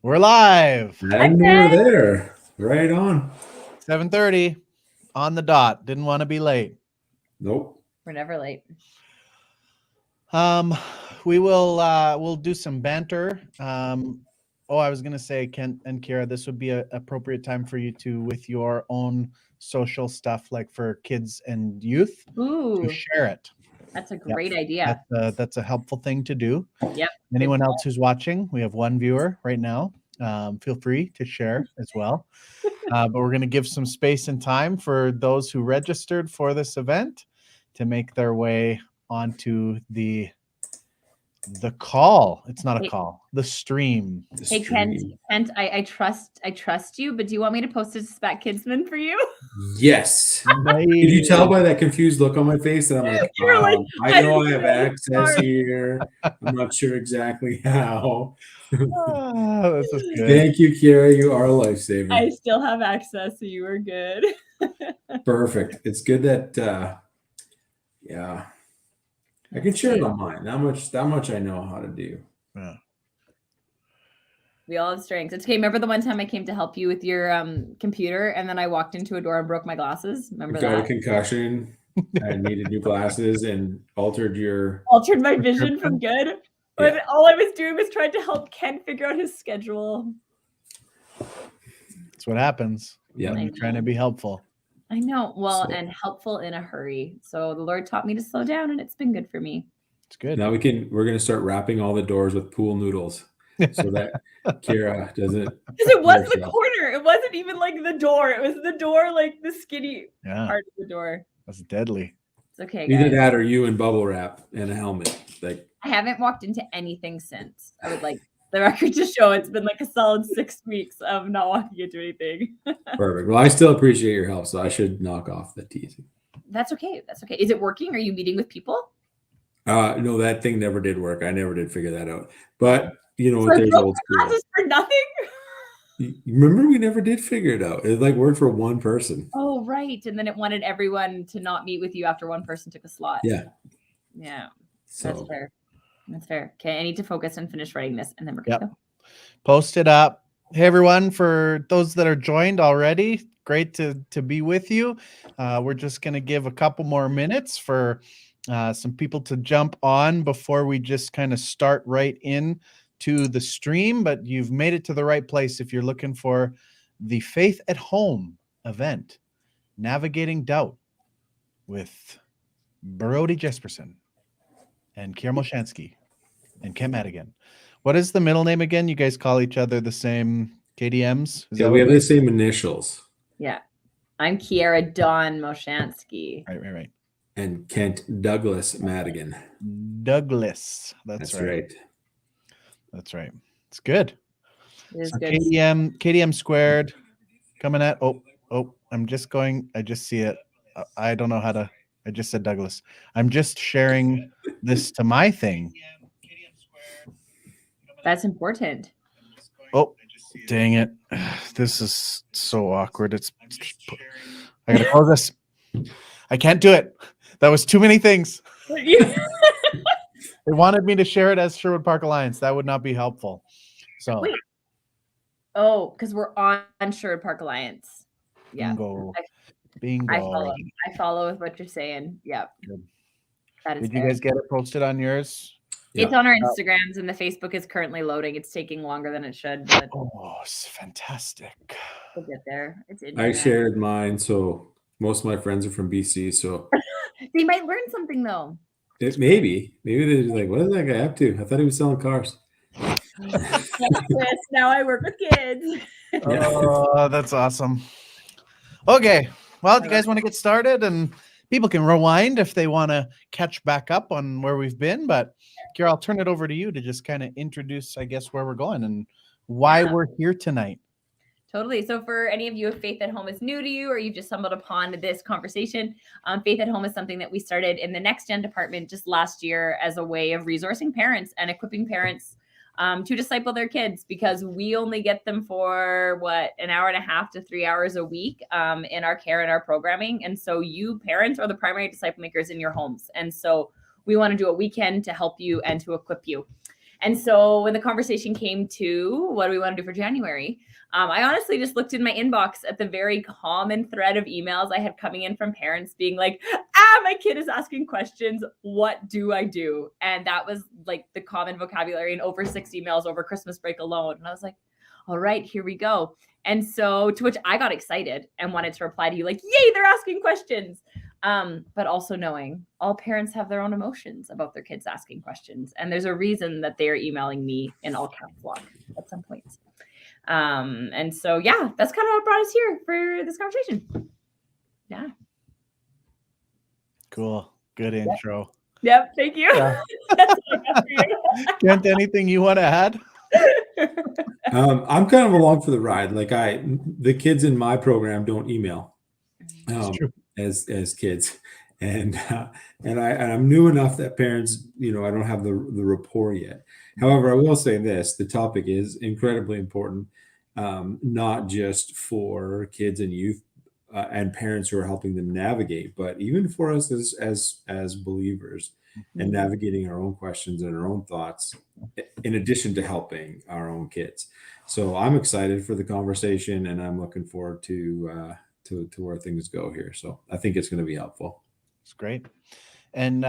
We're live. I knew you were there. Right on. 7:30 on the dot. Didn't want to be late. Nope. We're never late. We will we'll do some banter. I was gonna say, Kent and Kira, this would be an appropriate time for you to, with your own social stuff, like for kids and youth, Ooh, to share it. that's a great idea. That's a helpful thing to do. Yep. Anyone else who's watching, we have one viewer right now. Feel free to share as well. But we're going to give some space and time for those who registered for this event to make their way onto the call. It's not a call, the stream. Hey, Kent, I trust you, but do you want me to post it to Spat Kidsman for you? Yes. Nice. Did you tell by that confused look on my face that I'm like, You're like, I know I have I'm access sorry. here. I'm not sure exactly how. This is good. Thank you, Kira. You are a lifesaver. I still have access, so you are good. Perfect. It's good that yeah. I can share it on mine. That much I know how to do. Yeah. We all have strengths. It's okay. Remember the one time I came to help you with your computer, and then I walked into a door and broke my glasses? Remember Got that? a concussion. I needed new glasses and altered my vision from good. But all I was doing was trying to help Ken figure out his schedule. That's what happens. Yeah. You're trying to be helpful. I know. Well, and helpful in a hurry. So the Lord taught me to slow down, and it's been good for me. It's good. Now we're going to start wrapping all the doors with pool noodles so that Kira doesn't. Because it was the corner. It wasn't even like the door. It was the door, like the skinny part of the door. That's deadly. It's okay, Either guys. that or you in bubble wrap and a helmet. Like, I haven't walked into anything since. I would like the record to show it's been like a solid 6 weeks of not walking into anything. Perfect. Well, I still appreciate your help, so I should knock off the teasing. That's okay. That's okay. Is it working? Are you meeting with people? No, that thing never did work. I never did figure that out. But you know So what? There's old school. Classes for nothing. Remember, we never did figure it out. It like worked for one person. Oh, right. And then it wanted everyone to not meet with you after one person took a slot. Yeah. Yeah. So. That's fair. That's fair. Okay, I need to focus and finish writing this, and then we're gonna go. Post it up. Hey everyone, for those that are joined already, great to be with you. We're just gonna give a couple more minutes for some people to jump on before we just kind of start right in to the stream. But you've made it to the right place if you're looking for the Faith at Home event, Navigating Doubt with Brody Jesperson and Kira Moshansky and Ken Madigan. What is the middle name again? You guys call each other the same KDMs? Yeah, we have the same initials. Yeah. I'm Kiara Dawn Moshansky. Right. And Kent Douglas Madigan. Douglas. That's right. That's right. It's good. It is so good. KDM squared coming at. I just see it. I don't know how to. I just said Douglas. I'm just sharing this to my thing. That's important. Oh, dang it. This is so awkward. I gotta close this. I can't do it. That was too many things. They wanted me to share it as Sherwood Park Alliance. That would not be helpful. So wait. Oh, because we're on Sherwood Park Alliance. Yeah. Bingo. I follow with what you're saying. Yeah. Good. That is Did you guys get it posted on yours? It's on our Instagrams, and the Facebook is currently loading. It's taking longer than it should. But it's fantastic. We'll get there. It's I shared mine, so most of my friends are from BC, so they might learn something though. Maybe they're just like, what is that guy up to? I thought he was selling cars. Yes, now I work with kids. Oh, that's awesome. Okay. Well, do you guys want to get started? And people can rewind if they want to catch back up on where we've been. But Kira, I'll turn it over to you to just kind of introduce, I guess, where we're going and why we're here tonight. Totally. So for any of you, if Faith at Home is new to you or you've just stumbled upon this conversation, Faith at Home is something that we started in the Next Gen department just last year as a way of resourcing parents and equipping parents to disciple their kids, because we only get them for an hour and a half to 3 hours a week in our care and our programming. And so you parents are the primary disciple makers in your homes. And so we want to do a weekend to help you and to equip you. And so when the conversation came to what do we want to do for January, I honestly just looked in my inbox at the very common thread of emails I had coming in from parents being like, my kid is asking questions. What do I do? And that was like the common vocabulary in over 60 emails over Christmas break alone. And I was like, all right, here we go. And so to which I got excited and wanted to reply to you like, yay, they're asking questions. But also knowing all parents have their own emotions about their kids asking questions. And there's a reason that they're emailing me in all caps lock at some point. And so, yeah, that's kind of what brought us here for this conversation. Yeah. Cool. Good intro. Yep. Thank you. Yeah. That's what I got for you. Kent, anything you want to add? I'm kind of along for the ride. Like the kids in my program don't email as kids, and I'm new enough that parents, I don't have the rapport yet. However, I will say this: the topic is incredibly important, not just for kids and youth and parents who are helping them navigate, but even for us as believers and navigating our own questions and our own thoughts, in addition to helping our own kids. So I'm excited for the conversation, and I'm looking forward to where things go here. So I think it's going to be helpful. It's great. And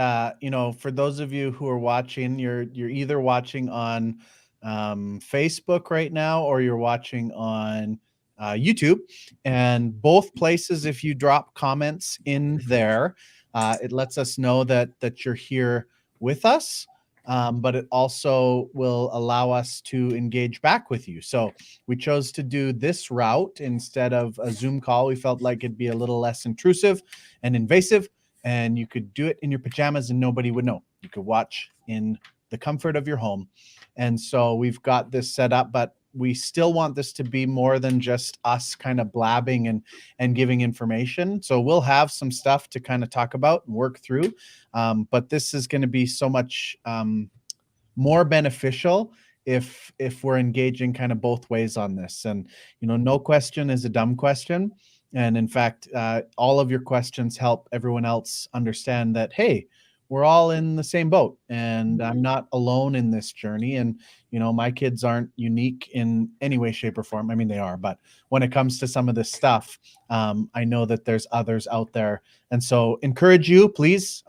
for those of you who are watching, you're either watching on Facebook right now, or you're watching on YouTube. And both places, if you drop comments in there, it lets us know that you're here with us. But it also will allow us to engage back with you. So we chose to do this route instead of a Zoom call. We felt like it'd be a little less intrusive and invasive, and you could do it in your pajamas and nobody would know. You could watch in the comfort of your home. And so we've got this set up, but we still want this to be more than just us kind of blabbing and giving information. So we'll have some stuff to kind of talk about and work through. But this is going to be so much more beneficial if we're engaging kind of both ways on this. And, no question is a dumb question. And in fact, all of your questions help everyone else understand that, hey, we're all in the same boat and I'm not alone in this journey. And, my kids aren't unique in any way, shape, or form. I mean, they are, but when it comes to some of this stuff, I know that there's others out there. And so encourage you, please,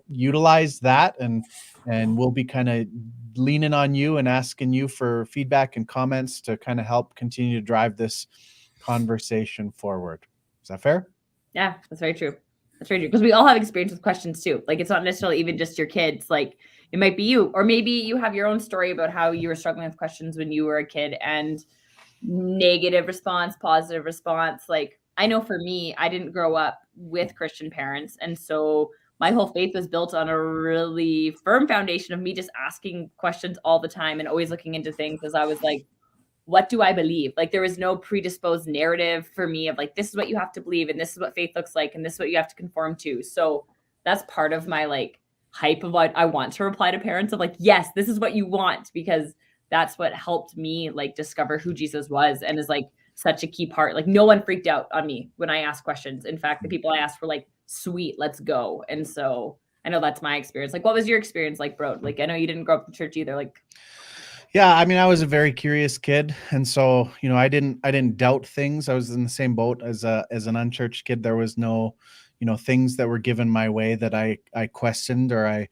utilize that, and we'll be kind of leaning on you and asking you for feedback and comments to kind of help continue to drive this conversation forward. Is that fair? Yeah, that's very true. That's very true. Because we all have experience with questions too. Like, it's not necessarily even just your kids. Like, it might be you, or maybe you have your own story about how you were struggling with questions when you were a kid, and negative response, positive response. Like, I know for me, I didn't grow up with Christian parents. And so my whole faith was built on a really firm foundation of me just asking questions all the time and always looking into things, as I was like, what do I believe? Like, there was no predisposed narrative for me of like, this is what you have to believe, and this is what faith looks like, and this is what you have to conform to. So that's part of my like hype of what I want to reply to parents of like, yes, this is what you want, because that's what helped me like discover who Jesus was, and is like such a key part. Like, no one freaked out on me when I asked questions. In fact, the people I asked were like, sweet, let's go. And so I know that's my experience. Like, what was your experience like, bro? Like, I know you didn't grow up in church either. Like, yeah, I mean, I was a very curious kid, and so I didn't doubt things. I was in the same boat as an unchurched kid. There was no, things that were given my way that I questioned or I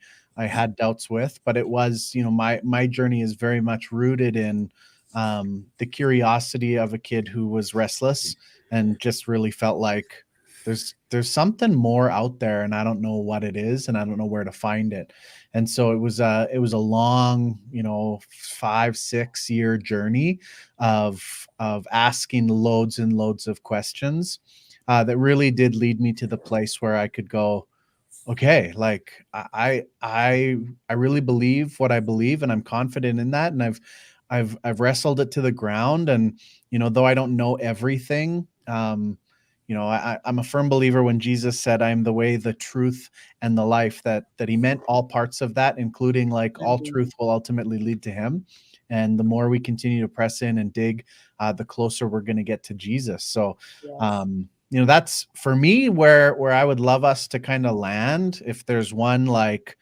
had doubts with. But it was, my journey is very much rooted in the curiosity of a kid who was restless and just really felt like there's something more out there, and I don't know what it is, and I don't know where to find it. And so it was a long, 5-6 year journey of asking loads and loads of questions that really did lead me to the place where I could go, okay, like I really believe what I believe, and I'm confident in that, and I've wrestled it to the ground, and though I don't know everything, I'm a firm believer when Jesus said, "I am the way, the truth, and the life," that he meant all parts of that, including like all truth will ultimately lead to him. And the more we continue to press in and dig, the closer we're going to get to Jesus. So, yes. that's for me where I would love us to kind of land. If there's one like,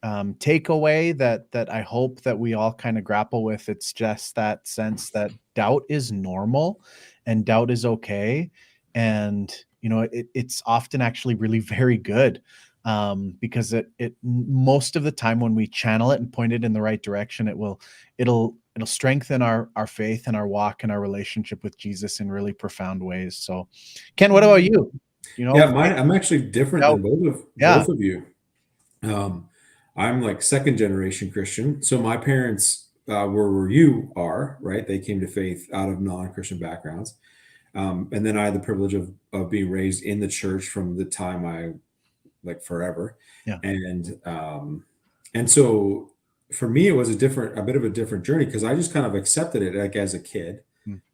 takeaway that I hope that we all kind of grapple with. It's just that sense that doubt is normal and doubt is okay. And, it's often actually really very good, because it most of the time when we channel it and point it in the right direction, it'll strengthen our faith and our walk and our relationship with Jesus in really profound ways. So, Ken, what about you? Yeah, I'm actually different doubt. than Yeah. both of you. I'm like second generation Christian. So my parents were where you are, right? They came to faith out of non-Christian backgrounds. And then I had the privilege of being raised in the church from the time I like forever. Yeah. And so for me, it was a bit of a different journey because I just kind of accepted it like as a kid.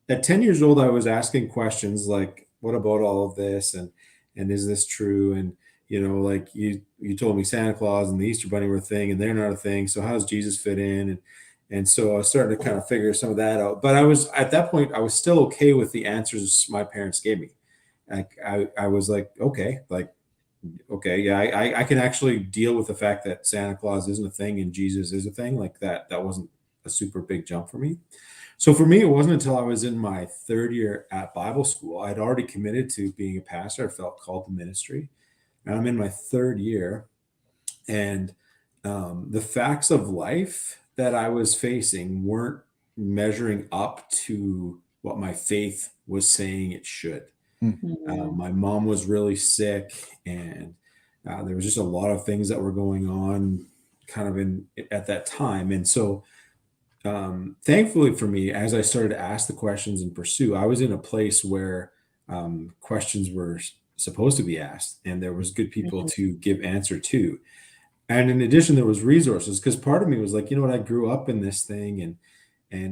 At 10 years old, I was asking questions like, what about all of this? And is this true? And, like you told me Santa Claus and the Easter Bunny were a thing and they're not a thing. So how does Jesus fit in? And so I was starting to kind of figure some of that out. But at that point, I was still okay with the answers my parents gave me. Like I was like, okay, yeah, I can actually deal with the fact that Santa Claus isn't a thing and Jesus is a thing. Like that wasn't a super big jump for me. So for me, it wasn't until I was in my third year at Bible school. I'd already committed to being a pastor. I felt called to ministry. And I'm in my third year. And the facts of life that I was facing weren't measuring up to what my faith was saying it should. My mom was really sick, and there was just a lot of things that were going on kind of at that time. And so thankfully for me, as I started to ask the questions and pursue, I was in a place where questions were supposed to be asked and there was good people to give answer to. And in addition, there was resources because part of me was like, I grew up in this thing and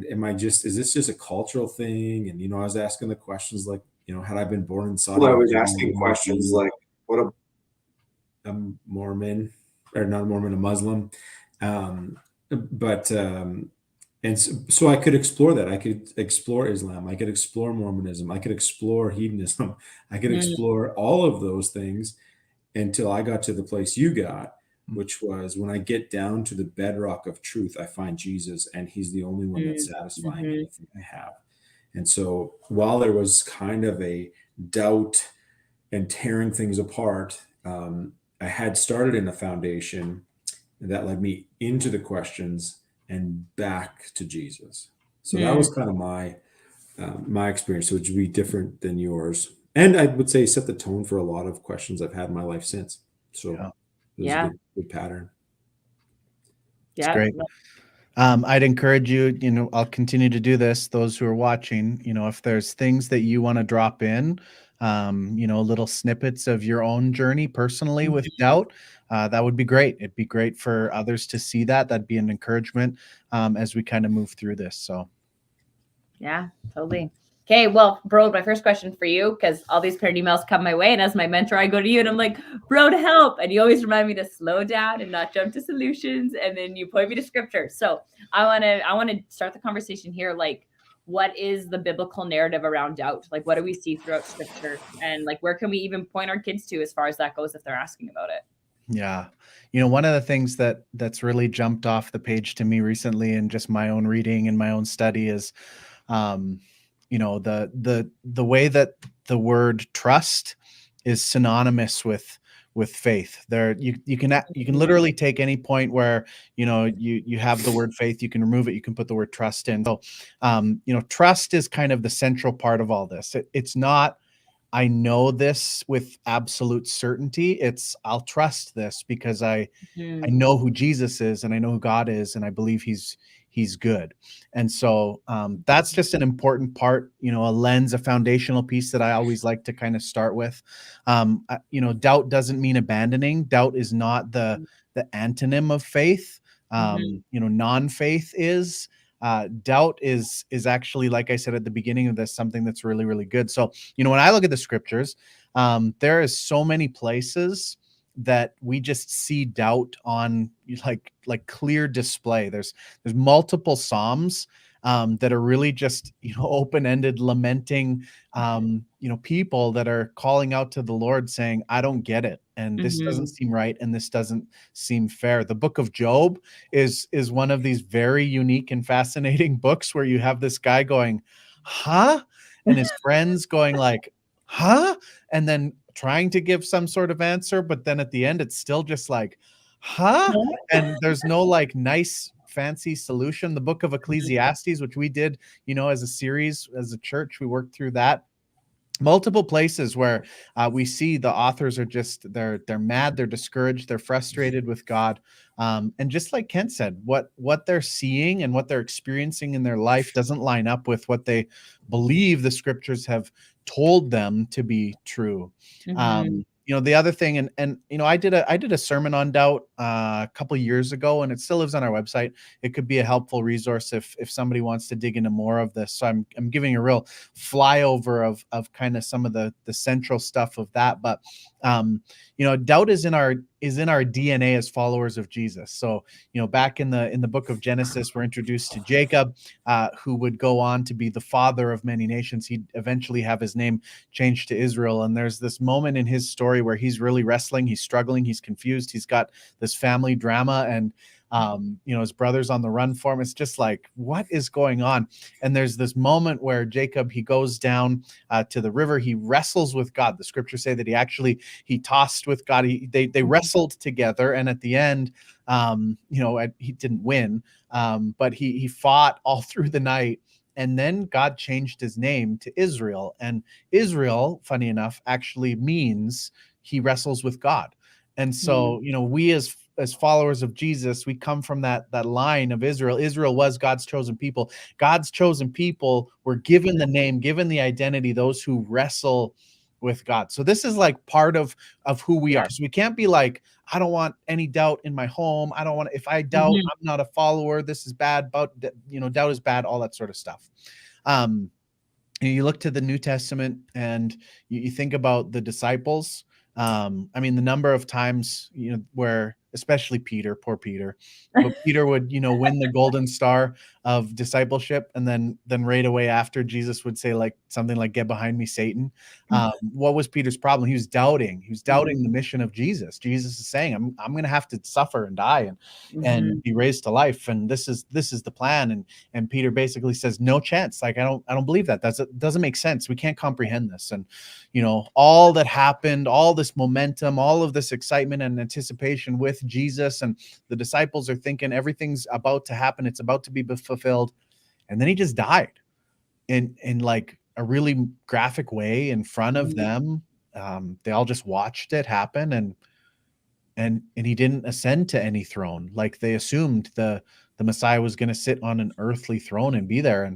is this just a cultural thing? And, I was asking the questions like, had I been born in Saudi Arabia? I was asking questions like, what a Mormon or not a Mormon, a Muslim. And so I could explore that. I could explore Islam. I could explore Mormonism. I could explore hedonism. I could explore all of those things until I got to the place you got, which was when I get down to the bedrock of truth, I find Jesus, and he's the only one that's satisfying anything I have. And so while there was kind of a doubt and tearing things apart, I had started in a foundation that led me into the questions and back to Jesus. So that was kind of my experience, which would be different than yours. And I would say set the tone for a lot of questions I've had in my life since. So it was a good pattern. It's great. I'd encourage you, I'll continue to do this. Those who are watching, if there's things that you want to drop in, little snippets of your own journey personally with doubt, that would be great. It'd be great for others to see that. That'd be an encouragement as we kind of move through this. So. Yeah, totally. Okay, well, Bro, my first question for you, because all these parent emails come my way, and as my mentor, I go to you and I'm like, Bro, to help. And you always remind me to slow down and not jump to solutions. And then you point me to scripture. So I want to start the conversation here. Like, what is the biblical narrative around doubt? Like, what do we see throughout scripture? And like, where can we even point our kids to as far as that goes if they're asking about it? Yeah. One of the things that's really jumped off the page to me recently in just my own reading and my own study is, the way that the word trust is synonymous with faith. There, you can literally take any point where you have the word faith, you can remove it, you can put the word trust in. So, trust is kind of the central part of all this. It's not, I know this with absolute certainty. It's, I'll trust this because I know who Jesus is and I know who God is and I believe he's good. And so that's just an important part, a lens, a foundational piece that I always like to kind of start with. Doubt doesn't mean abandoning. Doubt is not the antonym of faith. Non-faith is. Doubt is actually, like I said at the beginning of this, something that's really, really good. So, when I look at the scriptures, there is so many places that we just see doubt on like clear display. There's multiple Psalms that are really just, open-ended lamenting, people that are calling out to the Lord saying, I don't get it. and this doesn't seem right, and this doesn't seem fair. The book of Job is one of these very unique and fascinating books where you have this guy going, huh? And his friends going like, huh? And then trying to give some sort of answer, but then at the end it's still just like, huh? And there's no like nice fancy solution. The book of Ecclesiastes, which we did, as a series, as a church, we worked through that. Multiple places where we see the authors are just they're mad, they're discouraged, they're frustrated with God, and just like Kent said, what they're seeing and what they're experiencing in their life doesn't line up with what they believe the scriptures have told them to be true. The other thing, and I did a sermon on doubt a couple of years ago, and it still lives on our website. It could be a helpful resource if somebody wants to dig into more of this. So I'm giving a real flyover of kind of some of the central stuff of that. But doubt is in our DNA as followers of Jesus. So back in the book of Genesis, we're introduced to Jacob, who would go on to be the father of many nations. He'd eventually have his name changed to Israel. And there's this moment in his story where he's really wrestling, he's struggling, he's confused, he's got this family drama, and his brother's on the run for him. It's just like, what is going on? And there's this moment where Jacob, he goes down to the river, he wrestles with God. The scriptures say that he tossed with God. They wrestled together, and at the end, he didn't win, but he fought all through the night. And then God changed his name to Israel. And Israel, funny enough, actually means he wrestles with God. And so, we as followers of Jesus, we come from that line of Israel. Israel was God's chosen people. God's chosen people were given the name, given the identity, those who wrestle with God. So this is like part of who we are. So we can't be like, I don't want any doubt in my home. I don't want to, if I doubt, I'm not a follower. This is bad. But doubt is bad, all that sort of stuff. You look to the New Testament and you think about the disciples. The number of times, where especially Peter, poor Peter, but Peter would, win the golden star of discipleship. And then right away after, Jesus would say like something like, get behind me, Satan. What was Peter's problem? He was doubting the mission of Jesus. Jesus is saying, I'm going to have to suffer and die and be raised to life. And this is the plan. And Peter basically says, no chance. Like, I don't believe that. Doesn't make sense. We can't comprehend this. And, all that happened, all this momentum, all of this excitement and anticipation with Jesus, and the disciples are thinking everything's about to happen. It's about to be fulfilled. And then he just died in like a really graphic way in front of them. They all just watched it happen, and he didn't ascend to any throne. Like they assumed the Messiah was going to sit on an earthly throne and be there.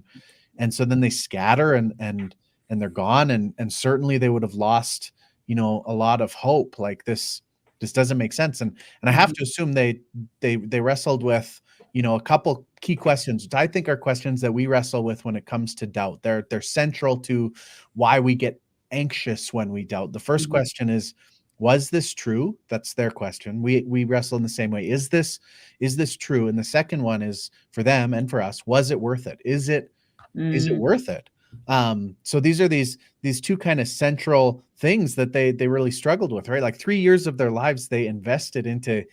And so then they scatter and they're gone. And certainly they would have lost, a lot of hope. Like this doesn't make sense. And I have to assume they wrestled with, a couple key questions, which I think are questions that we wrestle with when it comes to doubt. They're central to why we get anxious when we doubt. The first question is, was this true? That's their question. We wrestle in the same way. Is this true? And the second one is for them and for us, was it worth it? Is it worth it? So these are these two kind of central things that they really struggled with, right? Like 3 years of their lives they invested into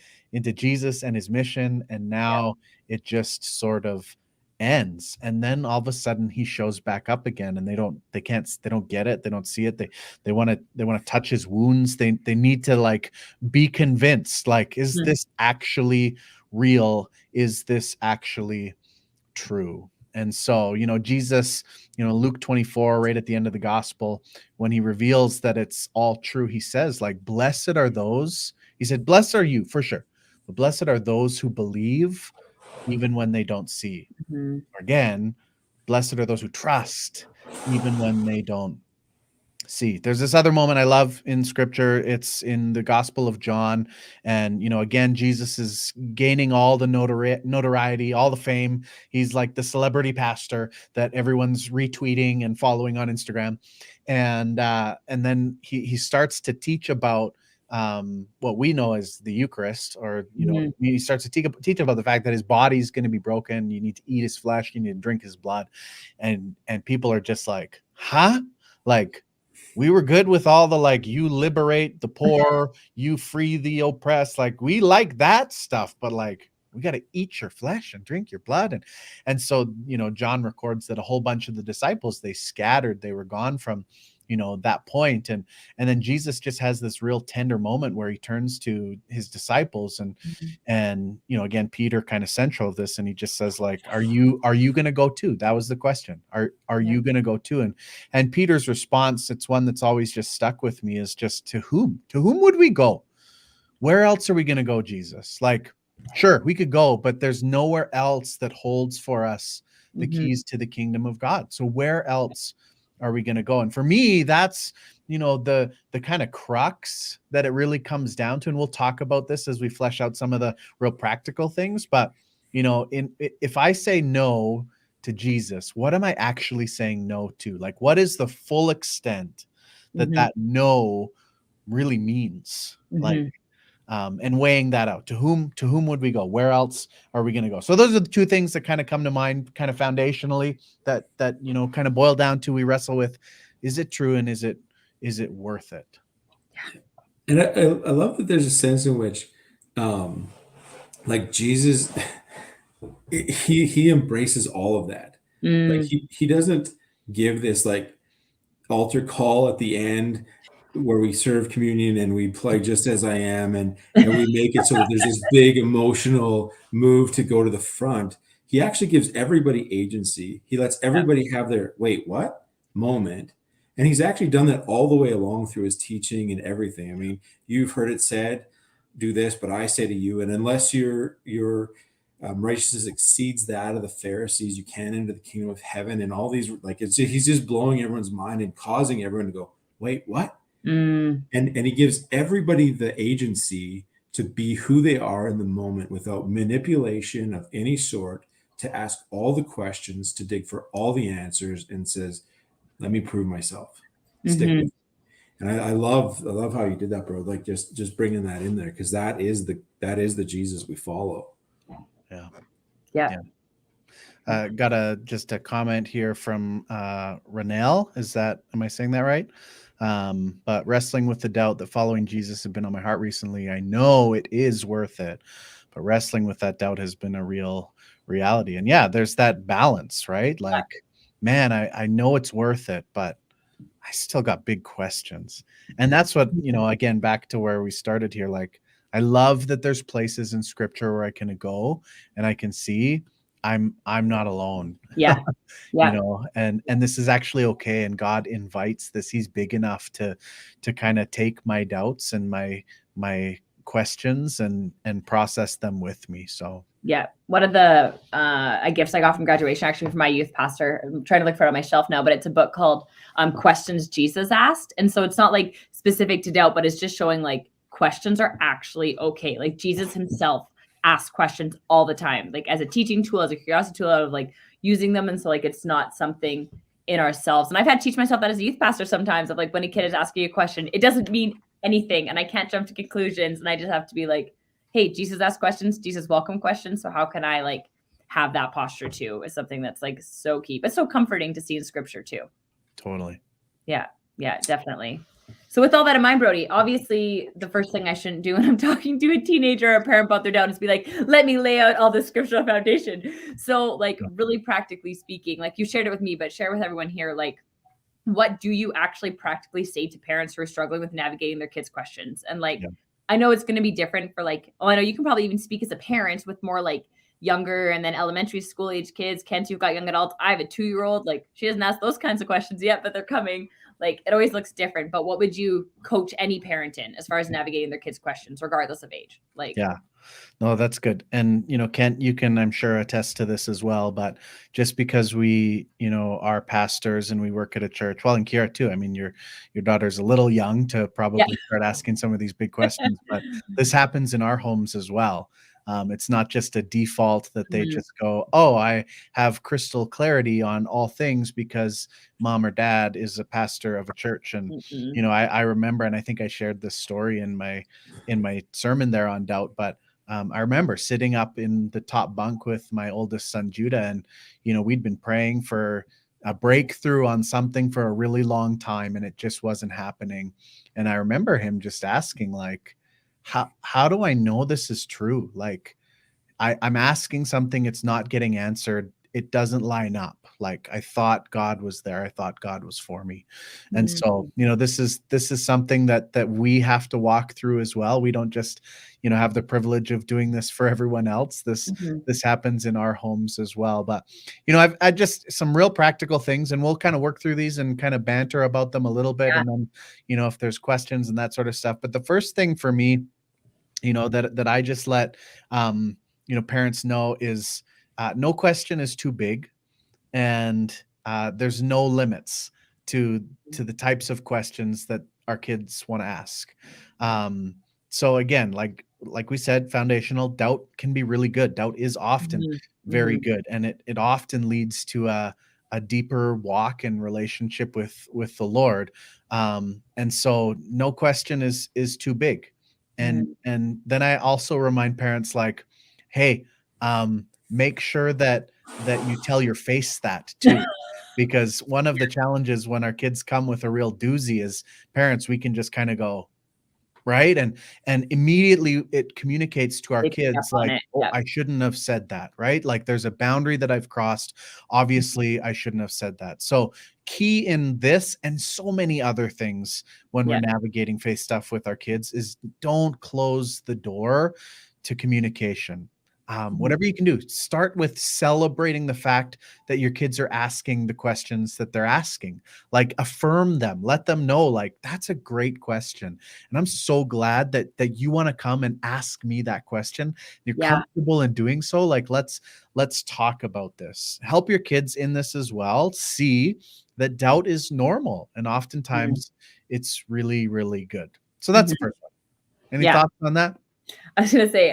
Jesus and his mission, and now it just sort of ends. And then all of a sudden he shows back up again, and they don't get it, they don't see it, they want to touch his wounds, they need to like be convinced, like, is this actually real? Is this actually true? And so, Jesus, Luke 24, right at the end of the gospel, when he reveals that it's all true, he says, like, blessed are those, he said, blessed are you for sure, but blessed are those who believe even when they don't see. Again, blessed are those who trust even when they don't see. There's this other moment I love in scripture. It's in the Gospel of John. And, again, Jesus is gaining all the notoriety, all the fame. He's like the celebrity pastor that everyone's retweeting and following on Instagram. And then he starts to teach about what we know as the Eucharist, or, he starts to teach about the fact that his body's going to be broken. You need to eat his flesh. You need to drink his blood. And people are just like, huh? Like, We were good with all the, like, you liberate the poor, you free the oppressed. Like, we like that stuff, but like, we got to eat your flesh and drink your blood. And so, John records that a whole bunch of the disciples, they scattered, they were gone from, that point. And then Jesus just has this real tender moment where he turns to his disciples and again, Peter kind of central of this, and he just says, like, are you going to go too? That was the question. Are you going to go too? And Peter's response, it's one that's always just stuck with me, is just, to whom would we go? Where else are we going to go, Jesus? Like, sure, we could go, but there's nowhere else that holds for us the keys to the kingdom of God. So where else are we going to go? And for me, that's, the kind of crux that it really comes down to. And we'll talk about this as we flesh out some of the real practical things. But, if I say no to Jesus, what am I actually saying no to? Like, what is the full extent that no really means? Like, and weighing that out, to whom would we go? Where else are we going to go? So those are the two things that kind of come to mind, kind of foundationally, that kind of boil down to, we wrestle with, is it true, and is it worth it? And I love that there's a sense in which, like, Jesus, he embraces all of that. Like, he doesn't give this, like, altar call at the end where we serve communion and we play Just As I Am, and we make it so that there's this big emotional move to go to the front. He actually gives everybody agency. He lets everybody have their wait, what moment. And he's actually done that all the way along through his teaching and everything. I mean, you've heard it said, do this, but I say to you, and unless your righteousness exceeds that of the Pharisees, you can't enter the kingdom of heaven. And all these, like, he's just blowing everyone's mind and causing everyone to go, wait, what? And he gives everybody the agency to be who they are in the moment, without manipulation of any sort, to ask all the questions, to dig for all the answers, and says, let me prove myself. Stick with me. And I love how you did that, bro. Like, just bringing that in there, because that is the Jesus we follow. Yeah. Got just a comment here from Renelle. Am I saying that right? But wrestling with the doubt that following Jesus has been on my heart recently. I know it is worth it, but wrestling with that doubt has been a real reality. And yeah, there's that balance, right? Like, man, I know it's worth it, but I still got big questions. And that's what, again, back to where we started here. Like, I love that there's places in scripture where I can go and I can see I'm not alone. Yeah. And this is actually okay. And God invites this. He's big enough to kind of take my doubts and my questions and process them with me. So yeah, one of the gifts I got from graduation, actually, from my youth pastor. I'm trying to look for it on my shelf now, but it's a book called Questions Jesus Asked. And so it's not like specific to doubt, but it's just showing, like, questions are actually okay. Like, Jesus himself asked questions all the time, like, as a teaching tool, as a curiosity tool, out of, like, using them. And so, like, it's not something in ourselves. And I've had to teach myself that as a youth pastor sometimes, of, like, when a kid is asking a question, it doesn't mean anything, and I can't jump to conclusions, and I just have to be like, hey, Jesus asked questions, Jesus welcomed questions. So how can I, like, have that posture too, is something that's, like, so key, but so comforting to see in scripture too. Totally. Yeah, definitely. So with all that in mind, Brody, obviously the first thing I shouldn't do when I'm talking to a teenager or a parent about their doubt is be like, let me lay out all the scriptural foundation. So, like, really practically speaking, like, you shared it with me, but share with everyone here, like, what do you actually practically say to parents who are struggling with navigating their kids' questions? And, like, I know it's going to be different for, like, I know you can probably even speak as a parent with more, like, younger and then elementary school age kids. Kent, you've got young adults. I have a 2-year-old. Like, she doesn't ask those kinds of questions yet, but they're coming. Like, it always looks different. But what would you coach any parent in as far as navigating their kids' questions, regardless of age? Like, yeah. No, that's good. And, Kent, you can, I'm sure, attest to this as well. But just because we, are pastors and we work at a church, well, and Kiara too. I mean, your daughter's a little young to probably start asking some of these big questions, but this happens in our homes as well. It's not just a default that they just go, oh, I have crystal clarity on all things because mom or dad is a pastor of a church. And, I remember, and I think I shared this story in my sermon there on doubt, but I remember sitting up in the top bunk with my oldest son, Judah, and, we'd been praying for a breakthrough on something for a really long time and it just wasn't happening. And I remember him just asking, like, how do I know this is true? Like, I'm asking something, it's not getting answered. It doesn't line up. Like, I thought God was there. I thought God was for me. And so, this is something that we have to walk through as well. We don't just, have the privilege of doing this for everyone else. This happens in our homes as well. But, I just some real practical things, and we'll kind of work through these and kind of banter about them a little bit. Yeah. And then, if there's questions and that sort of stuff. But the first thing for me, that I just let, parents know is no question is too big, and there's no limits to the types of questions that our kids want to ask. So again, like we said, foundational doubt can be really good. Doubt is often very good, and it often leads to a deeper walk and relationship with the Lord. And so no question is too big. And then I also remind parents, like, hey, make sure that you tell your face that too. Because one of the challenges when our kids come with a real doozy is, parents, we can just kind of go, right? And immediately it communicates to our They pick up kids, on like, it. oh, Yep. I shouldn't have said that, right? Like, there's a boundary that I've crossed. Obviously, I shouldn't have said that. So key in this and so many other things when we're navigating faith stuff with our kids is don't close the door to communication. Whatever you can do, start with celebrating the fact that your kids are asking the questions that they're asking. Like, affirm them, let them know, like, that's a great question. And I'm so glad that you want to come and ask me that question. You're comfortable in doing so. Like, let's talk about this. Help your kids in this as well. See that doubt is normal, and oftentimes it's really, really good. So that's the first one. Any thoughts on that? I was going to say,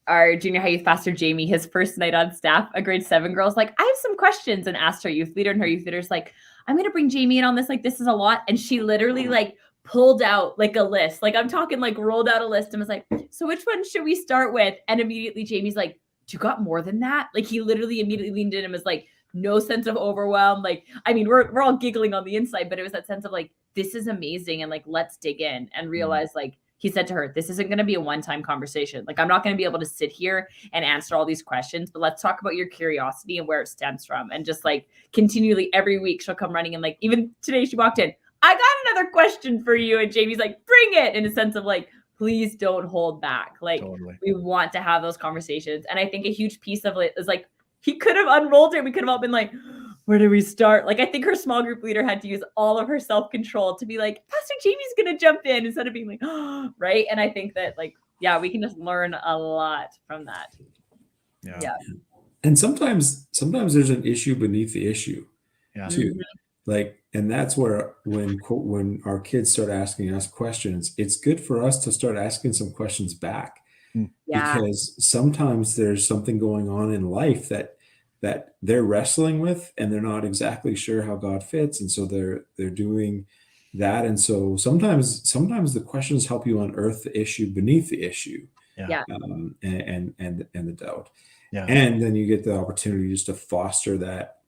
our junior high youth pastor, Jamie, his first night on staff, a grade 7 girl's like, I have some questions, and asked her youth leader, and her youth leader's like, I'm going to bring Jamie in on this. Like, this is a lot. And she literally like pulled out like a list. Like, I'm talking like rolled out a list and was like, so which one should we start with? And immediately Jamie's like, you got more than that? Like, he literally immediately leaned in and was like, no sense of overwhelm. Like, I mean, we're all giggling on the inside, but it was that sense of like, this is amazing. And like, let's dig in and realize like, he said to her, this isn't going to be a one-time conversation. Like, I'm not going to be able to sit here and answer all these questions, but let's talk about your curiosity and where it stems from. And just like continually every week she'll come running, and like, even today she walked in, I got another question for you. And Jamie's like, bring it, in a sense of like, please don't hold back. Like, we want to have those conversations. And I think a huge piece of it is like, he could have unrolled it. We could have all been like, where do we start? Like, I think her small group leader had to use all of her self-control to be like, Pastor Jamie's going to jump in, instead of being like, oh, right. And I think that like, we can just learn a lot from that. Yeah. And sometimes there's an issue beneath the issue too. Like, and that's where when our kids start asking us questions, it's good for us to start asking some questions back. Because sometimes there's something going on in life that they're wrestling with, and they're not exactly sure how God fits, and so they're doing that. And so sometimes the questions help you unearth the issue beneath the issue, and the doubt. And then you get the opportunity just to foster that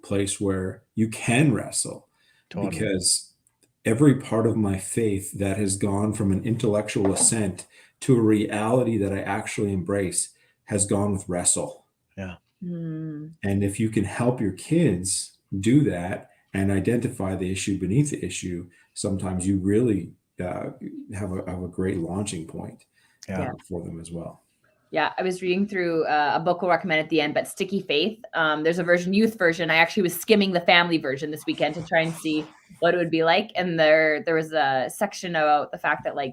place where you can wrestle, because every part of my faith that has gone from an intellectual assent to a reality that I actually embrace has gone with wrestle. And if you can help your kids do that and identify the issue beneath the issue, sometimes you really have a great launching point for them as well. Yeah, I was reading through a book we'll recommend at the end, but Sticky Faith. There's a youth version. I actually was skimming the family version this weekend to try and see what it would be like. And there was a section about the fact that like,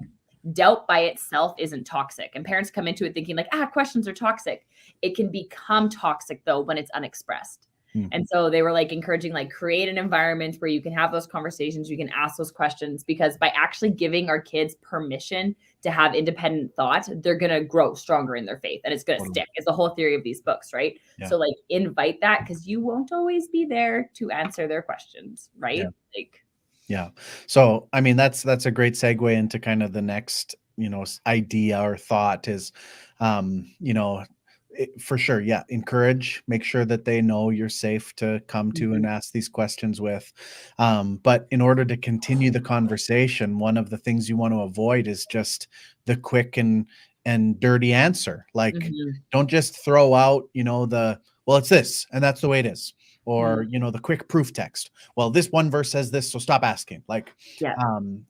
doubt by itself isn't toxic, and parents come into it thinking like, questions are toxic. It can become toxic though when it's unexpressed. And so they were like encouraging, like, create an environment where you can have those conversations, you can ask those questions, because by actually giving our kids permission to have independent thought, they're going to grow stronger in their faith, and it's going to stick. It's the whole theory of these books, right? So like, invite that, because you won't always be there to answer their questions, right? So, I mean, that's a great segue into kind of the next, idea or thought is, For sure, yeah. Encourage, make sure that they know you're safe to come to and ask these questions with. But in order to continue the conversation, one of the things you want to avoid is just the quick and dirty answer. Like, Mhm. don't just throw out, well, it's this, and that's the way it is. Or, the quick proof text. Well, this one verse says this, so stop asking. Like, Yeah.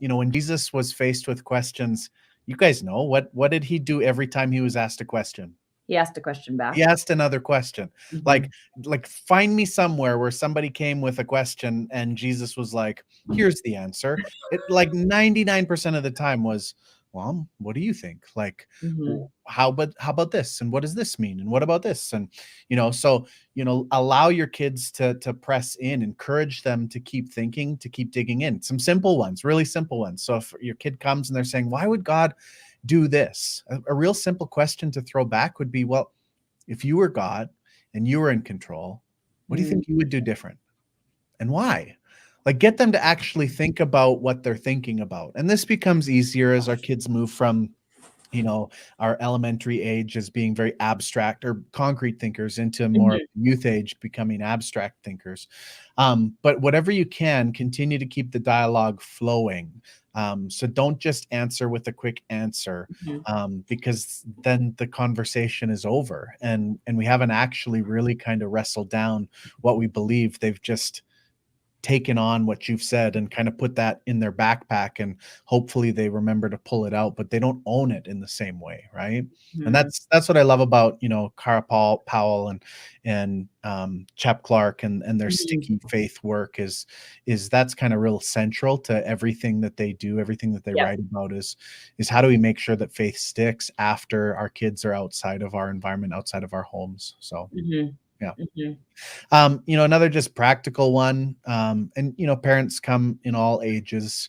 when Jesus was faced with questions, you guys know what did he do every time he was asked a question? He asked a question back. He asked another question. Mhm. Like find me somewhere where somebody came with a question and Jesus was like, here's the answer. It like 99% of the time was, well, what do you think? Like, Mhm. how about this? And what does this mean? And what about this? And so allow your kids to press in, encourage them to keep thinking, to keep digging in. Some simple ones, really simple ones. So if your kid comes and they're saying, why would God do this? A real simple question to throw back would be, well, if you were God and you were in control, what do you think you would do different? And why? Like, get them to actually think about what they're thinking about. And this becomes easier as our kids move from our elementary age as being very abstract or concrete thinkers into more Mhm. youth age becoming abstract thinkers. But whatever you can, continue to keep the dialogue flowing. So don't just answer with a quick answer, Mhm. because then the conversation is over and we haven't actually really kind of wrestled down what we believe. They've just taken on what you've said and kind of put that in their backpack, and hopefully they remember to pull it out, but they don't own it in the same way, right? And Mhm. that's what I love about Cara Powell and Chap Clark and their Mhm. sticky faith work is that's kind of real central to everything that they do, everything that they Yep. write about is how do we make sure that faith sticks after our kids are outside of our environment, outside of our homes. So Mhm. yeah. Mhm. Another just practical one, and parents come in all ages.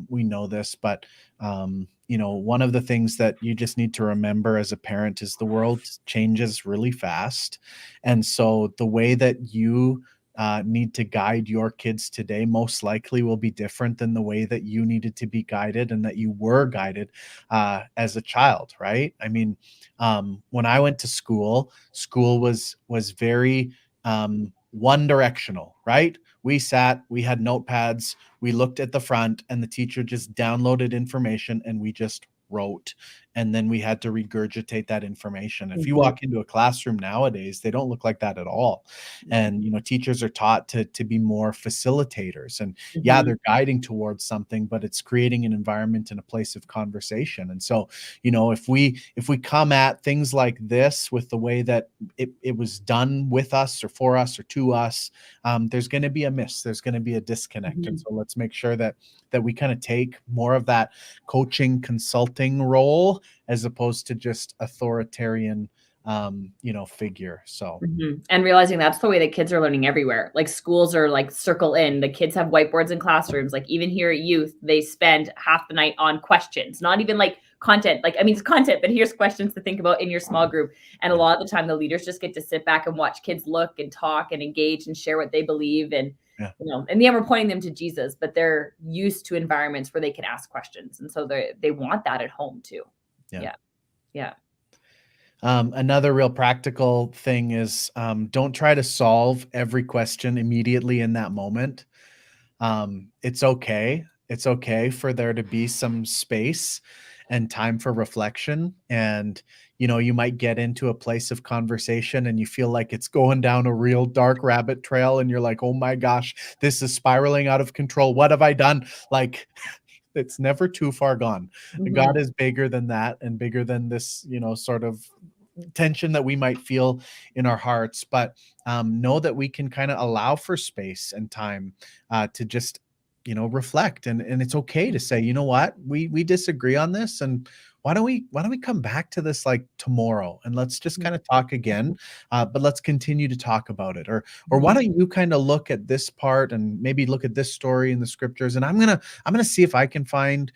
We know this, but one of the things that you just need to remember as a parent is the world changes really fast, and so the way that you need to guide your kids today most likely will be different than the way that you needed to be guided and that you were guided as a child, right? I mean, when I went to school was very one directional, right? We had notepads, we looked at the front, and the teacher just downloaded information and we just wrote. And then we had to regurgitate that information. If you Mhm. walk into a classroom nowadays, they don't look like that at all. And teachers are taught to be more facilitators. And yeah, Mhm. they're guiding towards something, but it's creating an environment and a place of conversation. And so, if we come at things like this with the way that it was done with us or for us or to us, there's going to be a miss. There's going to be a disconnect. And Mhm. so let's make sure that we kind of take more of that coaching consulting role as opposed to just authoritarian, figure. So Mhm. And realizing that's the way that kids are learning everywhere. Like schools are like circle in. The kids have whiteboards in classrooms. Like even here at youth, they spend half the night on questions, not even like content. Like, I mean, it's content, but here's questions to think about in your small group. And a lot of the time, the leaders just get to sit back and watch kids look and talk and engage and share what they believe. And, yeah. in the end, we're pointing them to Jesus, but they're used to environments where they can ask questions. And so they want that at home too. Yeah. Yeah. Yeah. Another real practical thing is, don't try to solve every question immediately in that moment. It's okay. It's okay for there to be some space and time for reflection. And, you might get into a place of conversation and you feel like it's going down a real dark rabbit trail. And you're like, oh my gosh, this is spiraling out of control. What have I done? Like, it's never too far gone. God Mhm. is bigger than that and bigger than this, sort of tension that we might feel in our hearts, but know that we can kind of allow for space and time to just reflect, and it's okay to say, you know what, we disagree on this, and why don't we come back to this like tomorrow and let's just kind of talk again, but let's continue to talk about it, or why don't you kind of look at this part and maybe look at this story in the scriptures, and I'm gonna see if I can find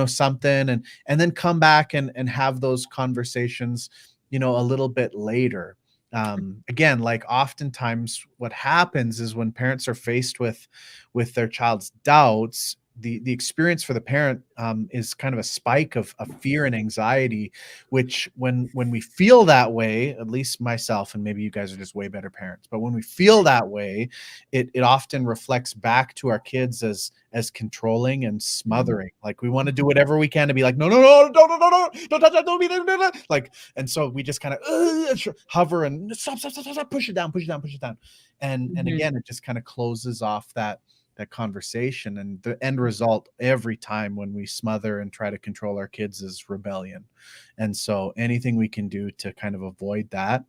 something, and then come back and have those conversations a little bit later. Again, like oftentimes what happens is when parents are faced with their child's doubts, the experience for the parent is kind of a spike of fear and anxiety, which when we feel that way, at least myself, and maybe you guys are just way better parents, but when we feel that way, it often reflects back to our kids as controlling and smothering. Like we want to do whatever we can to be like, no, don't touch that, don't be there, like, and so we just kind of hover and stop, push it down. And again, it just kind of closes off that conversation, and the end result every time when we smother and try to control our kids is rebellion. And so anything we can do to kind of avoid that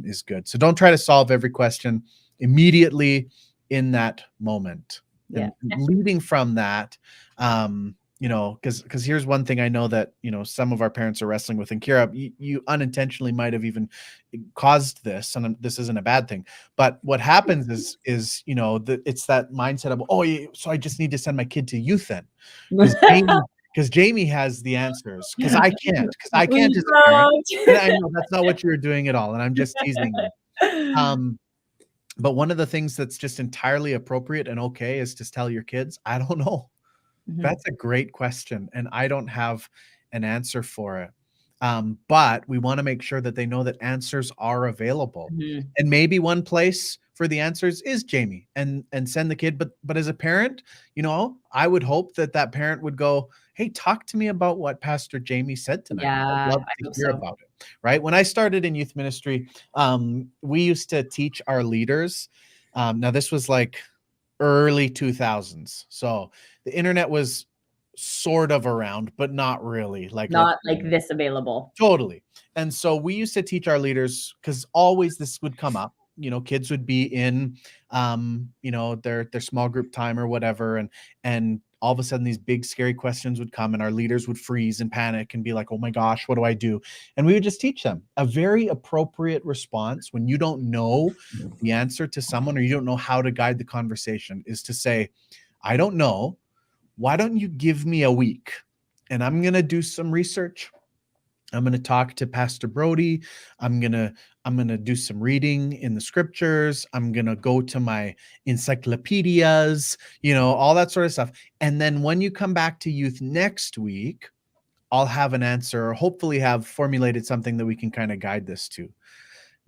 is good. So don't try to solve every question immediately in that moment. Yeah. And leading from that, because here's one thing I know that some of our parents are wrestling with, and Kira, you unintentionally might have even caused this, and this isn't a bad thing, but what happens is it's that mindset of, so I just need to send my kid to youth then, because Jamie has the answers, because I can't as a parent. And I know that's not what you're doing at all, and I'm just teasing you. But one of the things that's just entirely appropriate and okay is to tell your kids, I don't know. That's a great question, and I don't have an answer for it. But we want to make sure that they know that answers are available. And maybe one place for the answers is Jamie, and send the kid. But as a parent, I would hope that parent would go, hey, talk to me about what Pastor Jamie said tonight. I'd love to hear about it. Right? When I started in youth ministry, we used to teach our leaders. Now this was like early 2000s. So the internet was sort of around, but not really. Not like this available. Totally. And so we used to teach our leaders, because always this would come up. Kids would be in, their small group time or whatever, and all of a sudden these big scary questions would come, and our leaders would freeze and panic and be like, oh my gosh, what do I do? And we would just teach them a very appropriate response when you don't know the answer to someone, or you don't know how to guide the conversation, is to say, I don't know. Why don't you give me a week, and I'm going to do some research. I'm going to talk to Pastor Brody. I'm going to do some reading in the scriptures. I'm going to go to my encyclopedias, all that sort of stuff. And then when you come back to youth next week, I'll have an answer, or hopefully have formulated something that we can kind of guide this to.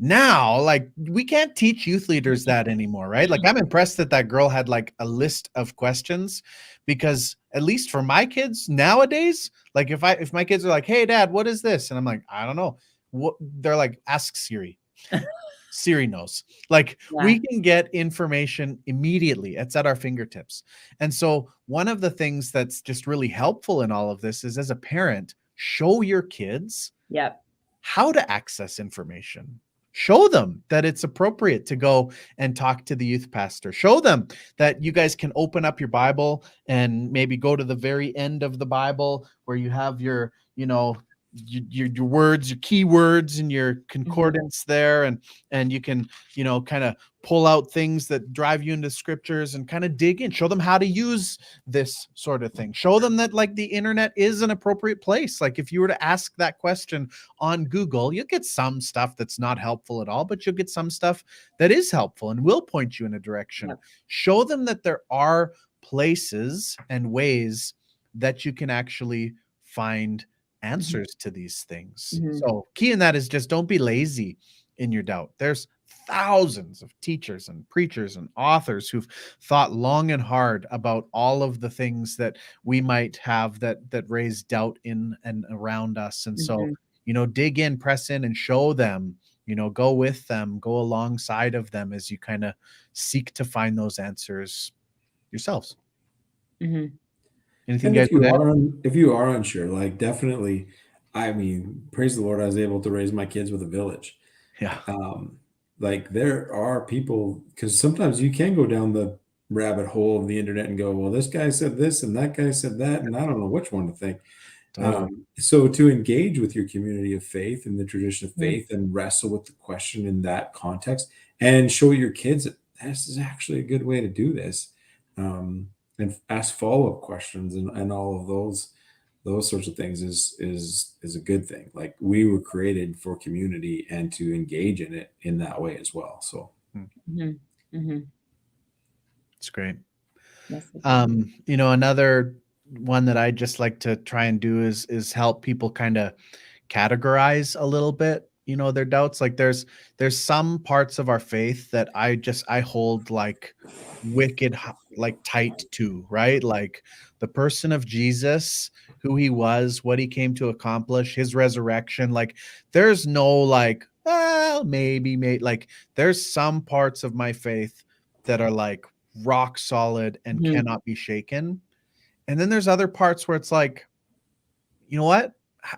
Now, like, we can't teach youth leaders that anymore, right? Like, I'm impressed that girl had like a list of questions, because at least for my kids nowadays, like if my kids are like, hey dad, what is this? And I'm like, I don't know. They're like, ask Siri. Siri knows. Like, we can get information immediately. It's at our fingertips. And so one of the things that's just really helpful in all of this is, as a parent, show your kids how to access information. Show them that it's appropriate to go and talk to the youth pastor. Show them that you guys can open up your Bible and maybe go to the very end of the Bible where you have your words, your key words, and your concordance there, and you can kind of pull out things that drive you into scriptures and kind of dig in. Show them how to use this sort of thing. Show them that, like, the internet is an appropriate place. Like, if you were to ask that question on Google, you'll get some stuff that's not helpful at all, but you'll get some stuff that is helpful and will point you in a direction. Show them that there are places and ways that you can actually find answers to these things. So key in that is just don't be lazy in your doubt. There's thousands of teachers and preachers and authors who've thought long and hard about all of the things that we might have that raise doubt in and around us. And so, dig in, press in, and show them, go with them, go alongside of them as you kind of seek to find those answers yourselves. Anything if you are unsure, like, definitely, I mean, praise the Lord, I was able to raise my kids with a village. Like, there are people, because sometimes you can go down the rabbit hole of the internet and go, well, this guy said this and that guy said that, and I don't know which one to think. So to engage with your community of faith and the tradition of faith and wrestle with the question in that context, and show your kids that this is actually a good way to do this. And ask follow-up questions and all of those sorts of things is a good thing. Like, we were created for community and to engage in it in that way as well. So it's great. Yes. Another one that I just like to try and do is help people kind of categorize a little bit, their doubts. Like there's some parts of our faith that I hold like like tight to, right? Like the person of Jesus, who he was, what he came to accomplish, his resurrection. Like there's no like, well, maybe like there's some parts of my faith that are like rock solid and Mhm. cannot be shaken. And then there's other parts where it's like, you know what?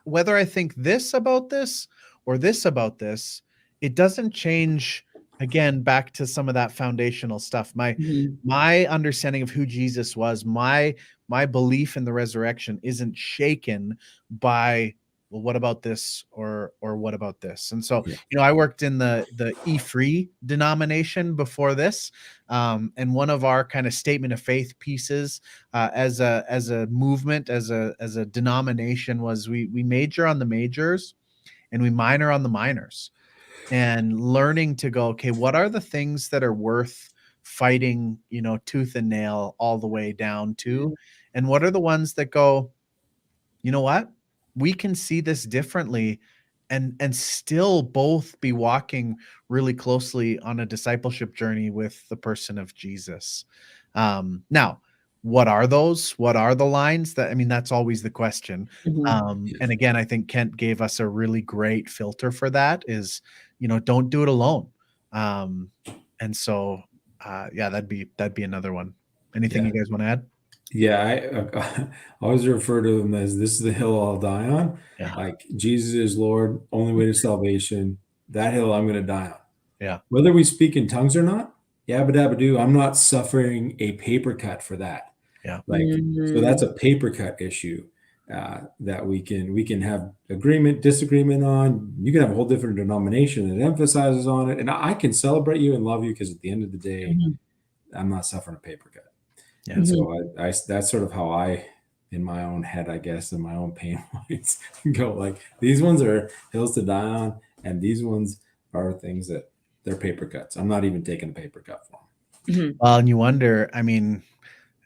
Whether I think this about this or this about this, it doesn't change. Again, back to some of that foundational stuff. Mhm. My understanding of who Jesus was, my belief in the resurrection isn't shaken by, well, what about this or what about this? And so, Yeah. I worked in the E-free denomination before this, and one of our kind of statement of faith pieces as a movement, as a denomination, was we major on the majors and we minor on the minors, and learning to go, okay, what are the things that are worth fighting, tooth and nail all the way down to, and what are the ones that go, you know what, we can see this differently, and still both be walking really closely on a discipleship journey with the person of Jesus. Now, what are those? What are the lines? That's always the question. Mhm. And again, I think Kent gave us a really great filter for that, is, don't do it alone. And so, yeah, that'd be another one. Anything Yeah. you guys want to add? Yeah, I always refer to them as, this is the hill I'll die on. Yeah. Like, Jesus is Lord, only way to salvation. That hill I'm going to die on. Yeah. Whether we speak in tongues or not, yabba dabba do, I'm not suffering a paper cut for that. Yeah. Like, so that's a paper cut issue that we can have agreement, disagreement on. You can have a whole different denomination that emphasizes on it, and I can celebrate you and love you, because at the end of the day, Mhm. I'm not suffering a paper cut. Yeah. And so I that's sort of how I, in my own head, I guess, in my own pain points, go, like, these ones are hills to die on, and these ones are things that they're paper cuts. I'm not even taking a paper cut for them. Mhm. Well, and you wonder,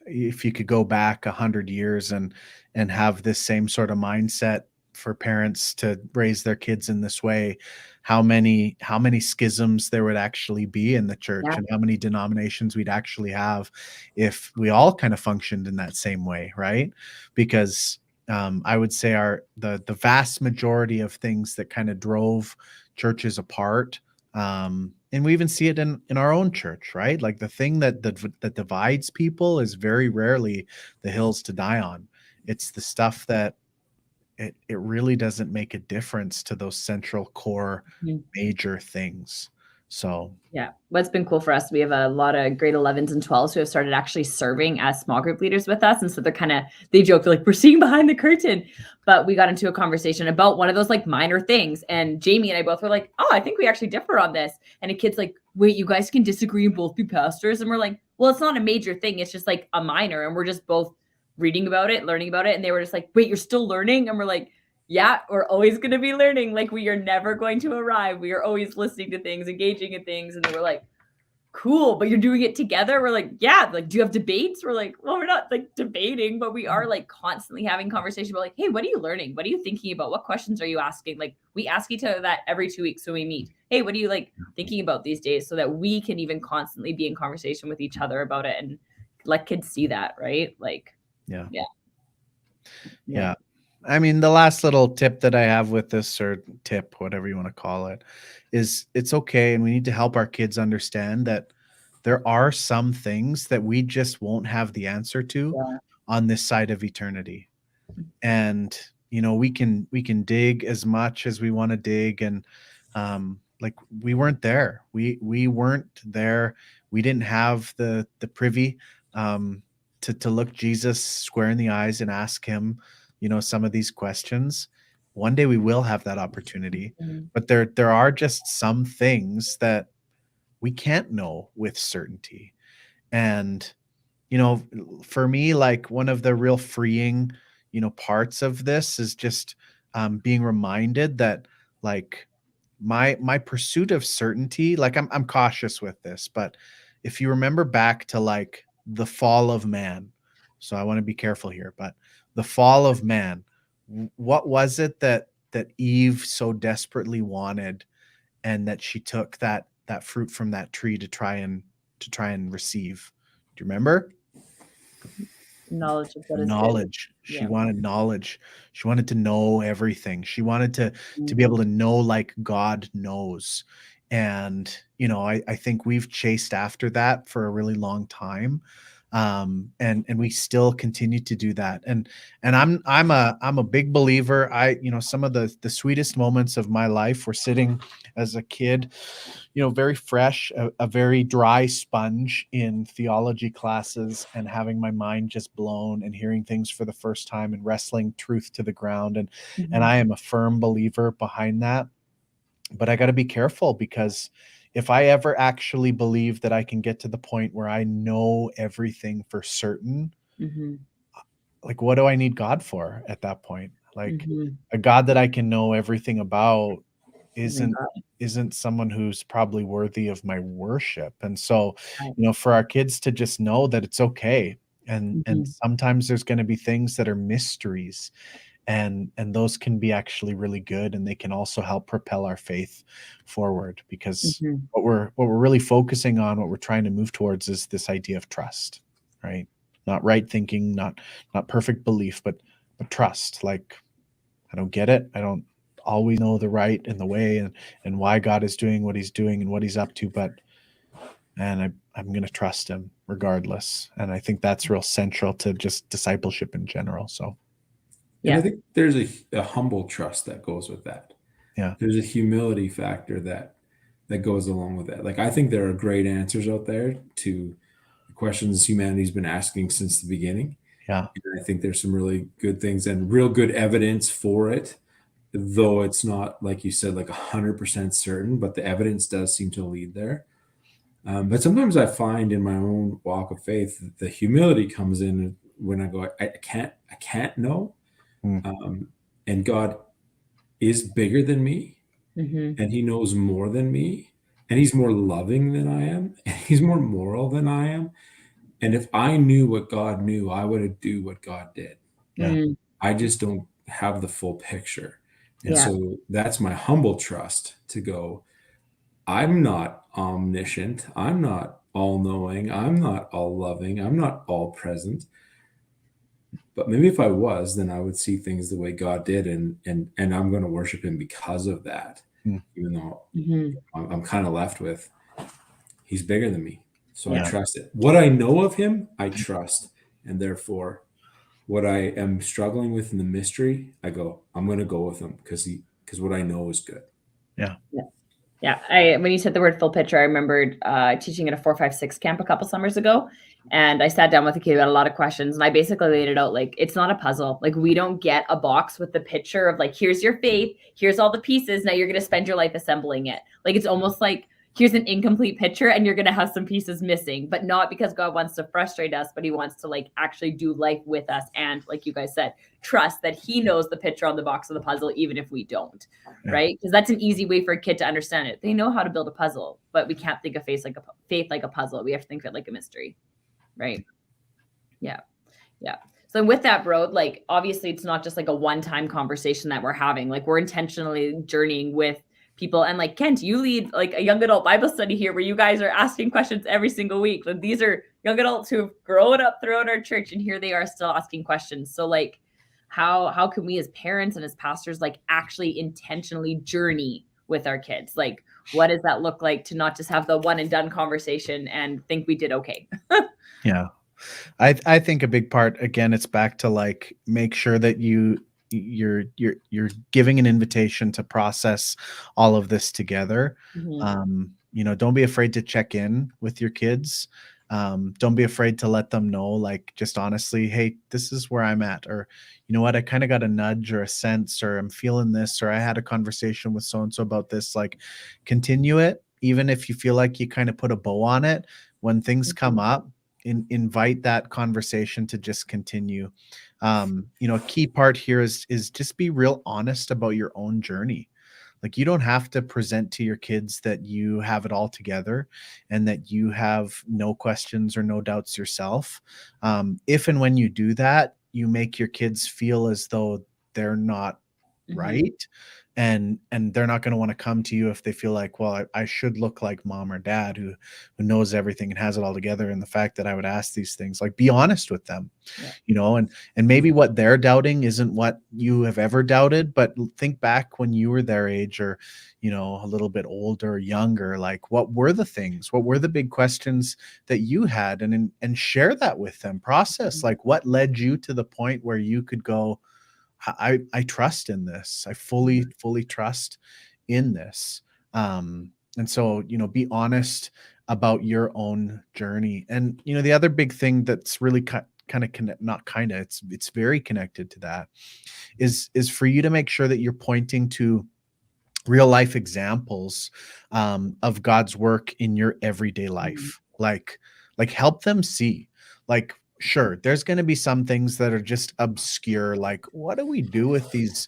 if you could go back 100 years and have this same sort of mindset for parents to raise their kids in this way, how many schisms there would actually be in the church, Yeah. and how many denominations we'd actually have if we all kind of functioned in that same way, right? Because I would say the vast majority of things that kind of drove churches apart, and we even see it in our own church, right? Like the thing that divides people is very rarely the hills to die on. It's the stuff that it really doesn't make a difference to those central core Mhm. major things. So Yeah. What's been cool for us, we have a lot of grade 11s and 12s who have started actually serving as small group leaders with us. And so they joke, they're like, we're seeing behind the curtain. But we got into a conversation about one of those like minor things. And Jamie and I both were like, oh, I think we actually differ on this. And a kid's like, wait, you guys can disagree and both be pastors? And we're like, well, it's not a major thing. It's just like a minor. And we're just both reading about it, learning about it. And they were just like, wait, you're still learning? And we're like, yeah, we're always going to be learning. Like, we are never going to arrive. We are always listening to things, engaging in things. And they were like, cool, but you're doing it together. We're like, yeah. Like, do you have debates? We're like, well, we're not like debating, but we are like constantly having conversation about like, hey, what are you learning? What are you thinking about? What questions are you asking? Like, we ask each other that every 2 weeks when we meet. Hey, what are you like thinking about these days? So that we can even constantly be in conversation with each other about it and let kids see that, right? Like, yeah. Yeah. The last little tip that I have with this, or tip, whatever you want to call it, is it's okay. And we need to help our kids understand that there are some things that we just won't have the answer to Yeah. on this side of eternity. And, we can dig as much as we want to dig. And, like, we weren't there. We weren't there. We didn't have the privy, to look Jesus square in the eyes and ask him, some of these questions. One day we will have that opportunity, but there are just some things that we can't know with certainty. And, for me, like, one of the real freeing, parts of this is just being reminded that, like, my pursuit of certainty, like, I'm cautious with this, but if you remember back to like the fall of man. So I want to be careful here, but the fall of man, what was it that Eve so desperately wanted, and that she took that fruit from that tree to try and receive? Do you remember? Knowledge of what is good. Knowledge. She wanted knowledge. She wanted to know everything. She wanted to be able to know like God knows. And I think we've chased after that for a really long time, and we still continue to do that. And I'm a big believer. Some of the sweetest moments of my life were sitting as a kid, very fresh, a very dry sponge in theology classes, and having my mind just blown and hearing things for the first time and wrestling truth to the ground. And I am a firm believer behind that. But I got to be careful, because if I ever actually believe that I can get to the point where I know everything for certain, like, what do I need God for at that point? Like, a God that I can know everything about isn't someone who's probably worthy of my worship. And so, for our kids to just know that it's okay. And sometimes there's going to be things that are mysteries, and those can be actually really good, and they can also help propel our faith forward, because what we're really focusing on, what we're trying to move towards, is this idea of trust, right? Not right thinking, not perfect belief, but trust. Like, I don't get it, I don't always know the right and the way and why God is doing what he's doing and what he's up to, but I'm going to trust him regardless. And I think that's real central to just discipleship in general. So and I think there's a humble trust that goes with that. Yeah. There's a humility factor that goes along with that. Like, I think there are great answers out there to the questions humanity's been asking since the beginning. Yeah. And I think there's some really good things and real good evidence for it, though it's not, like you said, like 100% certain, but the evidence does seem to lead there. But sometimes I find in my own walk of faith, the humility comes in when I go, I can't know. And God is bigger than me, and he knows more than me, and he's more loving than I am, and he's more moral than I am. And if I knew what God knew, I would do what God did. Yeah. I just don't have the full picture. And so that's my humble trust to go, I'm not omniscient, I'm not all-knowing, I'm not all-loving, I'm not all-present. But maybe if I was, then I would see things the way God did, and I'm going to worship him because of that. Even though I'm kind of left with, he's bigger than me. So I trust it. What I know of him, I trust. And therefore, what I am struggling with in the mystery, I'm going to go with him because what I know is good. Yeah. Yeah. When you said the word full picture, I remembered teaching at a 4-5-6 camp a couple summers ago. And I sat down with a kid who had a lot of questions, and I basically laid it out like, it's not a puzzle. Like, we don't get a box with the picture of like, here's your faith, here's all the pieces, now you're going to spend your life assembling it. Like, it's almost like, here's an incomplete picture and you're going to have some pieces missing, but not because God wants to frustrate us, but he wants to like actually do life with us. And like you guys said, trust that he knows the picture on the box of the puzzle, even if we don't, right? Because that's an easy way for a kid to understand it. They know how to build a puzzle, but we can't think of faith like a puzzle. We have to think of it like a mystery, right? Yeah. So with that, bro, like, obviously it's not just like a one-time conversation that we're having. Like, we're intentionally journeying with people. And like, Kent, you lead like a young adult Bible study here where you guys are asking questions every single week. And these are young adults who've grown up throughout our church, and here they are still asking questions. So like, how can we as parents and as pastors like actually intentionally journey with our kids? Like, what does that look like to not just have the one and done conversation and think we did okay? Yeah. I think a big part, again, it's back to like, make sure that you're giving an invitation to process all of this together. Don't be afraid to check in with your kids. Don't be afraid to let them know, like, just honestly, hey, this is where I'm at, or you know what, I kind of got a nudge or a sense, or I'm feeling this, or I had a conversation with so-and-so about this. Like, continue it, even if you feel like you kind of put a bow on it. When things come up, invite that conversation to just continue. A key part here is just be real honest about your own journey. Like, you don't have to present to your kids that you have it all together and that you have no questions or no doubts yourself. If and when you do that, you make your kids feel as though they're not right, and they're not going to want to come to you if they feel like, well, I should look like mom or dad who knows everything and has it all together, and the fact that I would ask these things. Like, be honest with them. Yeah. And maybe what they're doubting isn't what you have ever doubted, but think back when you were their age, or a little bit older or younger. Like, what were the things, what were the big questions that you had, and share that with them. Process, like, what led you to the point where you could go, I trust in this. I fully trust in this. And so, be honest about your own journey. And, the other big thing that's really it's very connected to that is for you to make sure that you're pointing to real life examples of God's work in your everyday life. Like help them see, like, sure, there's going to be some things that are just obscure. Like, what do we do with these,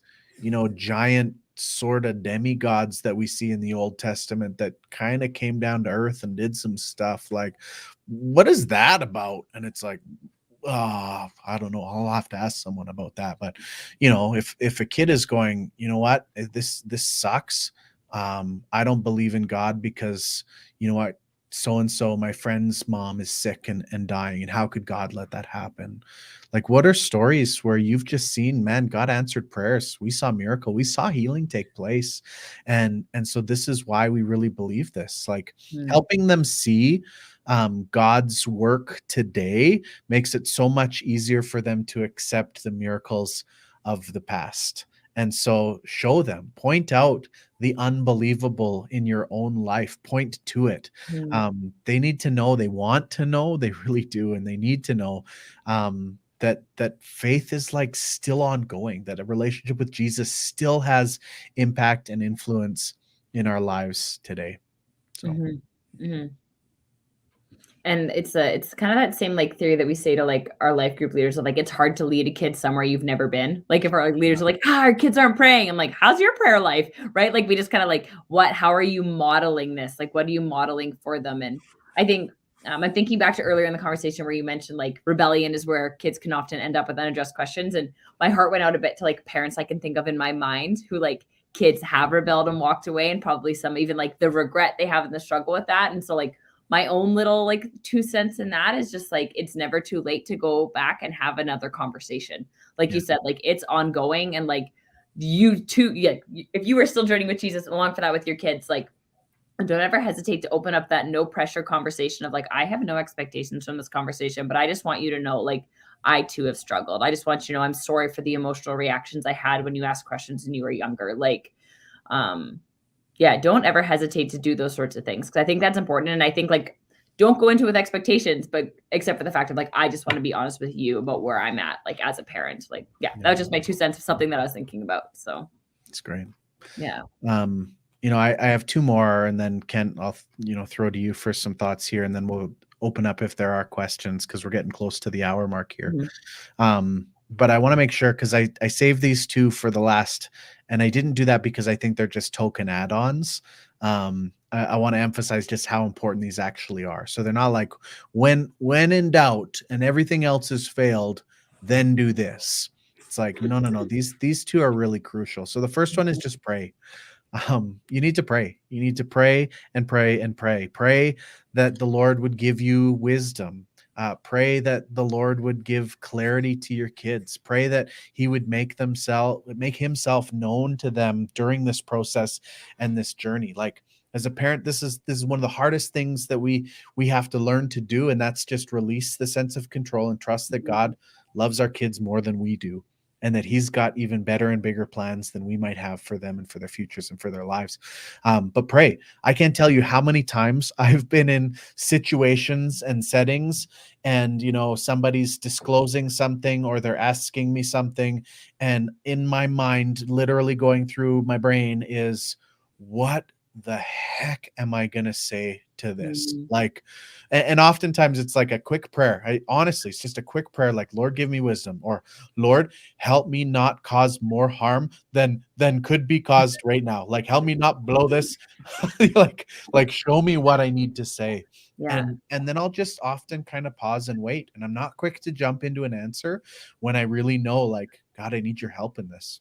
giant sort of demigods that we see in the Old Testament that kind of came down to earth and did some stuff? Like, what is that about? And it's like, I don't know. I'll have to ask someone about that. But if a kid is going, what, this sucks. I don't believe in God because what, so and so, my friend's mom is sick and dying, and how could God let that happen? Like, what are stories where you've just seen, man, God answered prayers. We saw miracle. We saw healing take place, and so this is why we really believe this. Like, helping them see God's work today makes it so much easier for them to accept the miracles of the past. And so show them, point out the unbelievable in your own life, point to it. They need to know, they want to know, they really do. And they need to know that faith is like still ongoing, that a relationship with Jesus still has impact and influence in our lives today. So. And it's kind of that same like theory that we say to like our life group leaders of like, it's hard to lead a kid somewhere you've never been. Like, if our like, leaders are like, our kids aren't praying, I'm like, how's your prayer life? Right? Like, we just kind of like, how are you modeling this? Like, what are you modeling for them? And I think I'm thinking back to earlier in the conversation where you mentioned like rebellion is where kids can often end up with unaddressed questions. And my heart went out a bit to like parents I can think of in my mind who like kids have rebelled and walked away, and probably some even like the regret they have in the struggle with that. And so like, my own little like 2 cents in that is just like, it's never too late to go back and have another conversation. Like you said, like, it's ongoing. And like you too, if you were still journeying with Jesus along for that with your kids, like, don't ever hesitate to open up that no pressure conversation of like, I have no expectations from this conversation, but I just want you to know, like, I too have struggled. I just want you to know, I'm sorry for the emotional reactions I had when you asked questions when you were younger. Like, don't ever hesitate to do those sorts of things, because I think that's important. And I think like, don't go into it with expectations, but except for the fact of like, I just want to be honest with you about where I'm at, like as a parent. Like, that was just my 2 cents of something that I was thinking about. So it's great. Yeah. I have 2 more, and then Kent, I'll throw to you for some thoughts here, and then we'll open up if there are questions, because we're getting close to the hour mark here. But I want to make sure, because I saved these 2 for the last, and I didn't do that because I think they're just token add-ons. I want to emphasize just how important these actually are. So they're not like, when in doubt and everything else has failed, then do this. It's like, no. These 2 are really crucial. So the first one is just pray. You need to pray. You need to pray and pray and pray. Pray that the Lord would give you wisdom. Pray that the Lord would give clarity to your kids. Pray that he would make himself known to them during this process and this journey. Like, as a parent, this is one of the hardest things that we have to learn to do. And that's just release the sense of control and trust that God loves our kids more than we do, and that he's got even better and bigger plans than we might have for them and for their futures and for their lives. But pray. I can't tell you how many times I've been in situations and settings, and, somebody's disclosing something or they're asking me something, and in my mind, literally going through my brain is, what the heck am I going to say to this? Mm. Like, and oftentimes it's like a quick prayer. Honestly, it's just a quick prayer, like, Lord, give me wisdom, or Lord, help me not cause more harm than could be caused right now. Like, help me not blow this. like show me what I need to say. Yeah. And then I'll just often kind of pause and wait. And I'm not quick to jump into an answer when I really know, like, God, I need your help in this.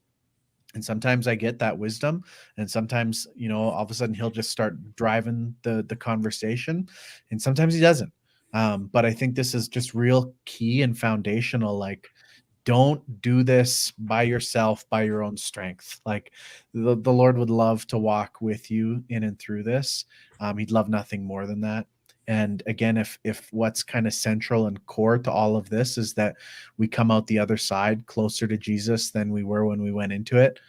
And sometimes I get that wisdom, and sometimes, all of a sudden he'll just start driving the conversation, and sometimes he doesn't. But I think this is just real key and foundational. Like, don't do this by yourself, by your own strength. Like, the Lord would love to walk with you in and through this. He'd love nothing more than that. And again, if what's kind of central and core to all of this is that we come out the other side closer to Jesus than we were when we went into it,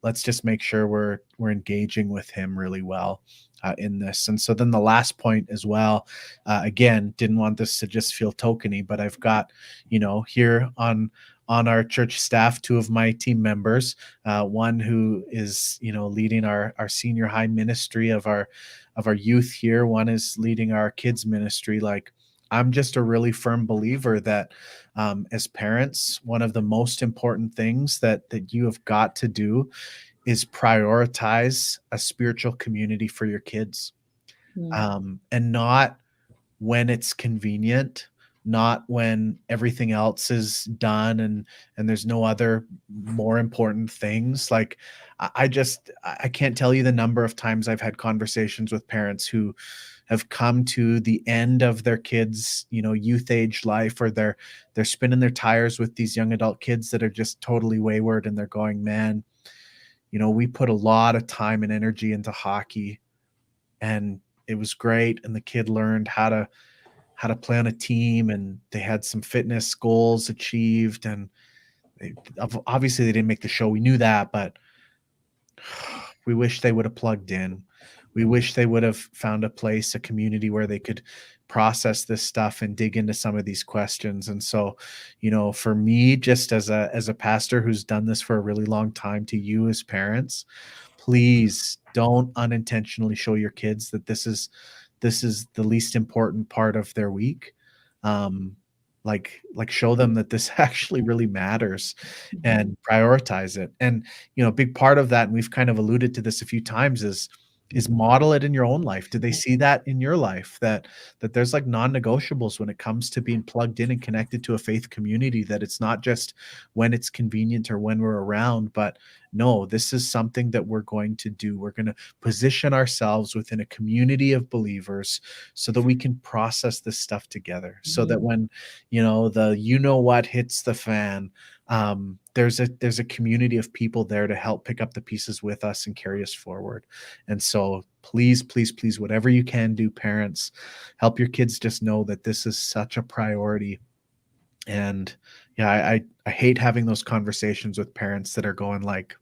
let's just make sure we're engaging with him really well in this. And so then the last point as well, again, didn't want this to just feel tokeny, but I've got, here on our church staff, two of my team members, one who is, leading our senior high ministry of our youth here. One is leading our kids ministry. Like, I'm just a really firm believer that as parents, one of the most important things that you have got to do is prioritize a spiritual community for your kids, and not when it's convenient, not when everything else is done and there's no other more important things. Like, I can't tell you the number of times I've had conversations with parents who have come to the end of their kids, youth age life, or they're spinning their tires with these young adult kids that are just totally wayward, and they're going, man, we put a lot of time and energy into hockey, and it was great, and the kid learned how to play on a team, and they had some fitness goals achieved, and obviously they didn't make the show. We knew that, but we wish they would have plugged in. We wish they would have found a place, a community where they could process this stuff and dig into some of these questions. And so, for me, just as a pastor who's done this for a really long time, to you as parents, please don't unintentionally show your kids that this is the least important part of their week. Like show them that this actually really matters, and prioritize it. And a big part of that, and we've kind of alluded to this a few times, is model it in your own life. Do they see that in your life, that there's like non-negotiables when it comes to being plugged in and connected to a faith community, that it's not just when it's convenient or when we're around, but no, this is something that we're going to do. We're going to position ourselves within a community of believers so that we can process this stuff together, so that when what hits the fan, there's a community of people there to help pick up the pieces with us and carry us forward. And so please, whatever you can do, parents, help your kids just know that this is such a priority. And yeah, I hate having those conversations with parents that are going like,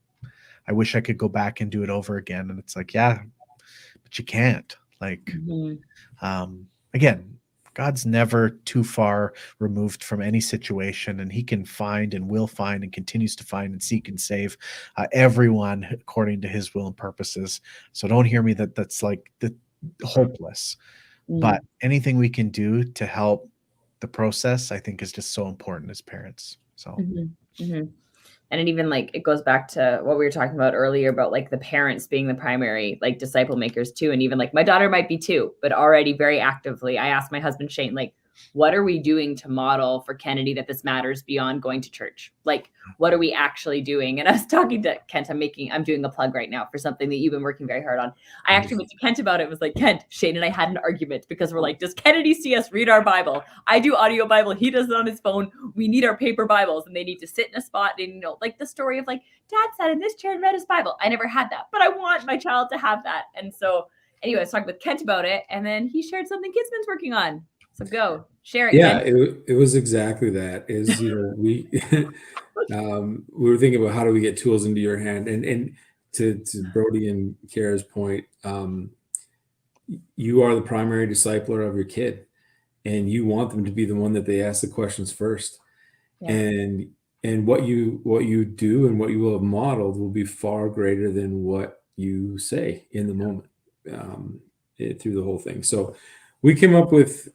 I wish I could go back and do it over again. And it's like, yeah, but you can't. Like, again, God's never too far removed from any situation, and he can find and will find and continues to find and seek and save everyone according to his will and purposes. So don't hear me that's like the hopeless, but anything we can do to help the process, I think, is just so important as parents. So. And it even it goes back to what we were talking about earlier about the parents being the primary disciple makers too. And even my daughter might be 2, but already very actively, I asked my husband, Shane, what are we doing to model for Kennedy that this matters beyond going to church? What are we actually doing? And I was talking to Kent, I'm doing a plug right now for something that you've been working very hard on. I actually went to Kent about it. It was Kent, Shane and I had an argument because we're does Kennedy see us read our Bible? I do audio Bible. He does it on his phone. We need our paper Bibles, and they need to sit in a spot. And, the story of Dad sat in this chair and read his Bible. I never had that, but I want my child to have that. And so anyway, I was talking with Kent about it, and then he shared something Kidsman's working on. So go share it. Yeah, Kent. it was exactly that. Is we we were thinking about how do we get tools into your hand, and to Brody and Kara's point, you are the primary discipler of your kid, and you want them to be the one that they ask the questions first. And what you do and what you will have modeled will be far greater than what you say in the moment through the whole thing. So we came up with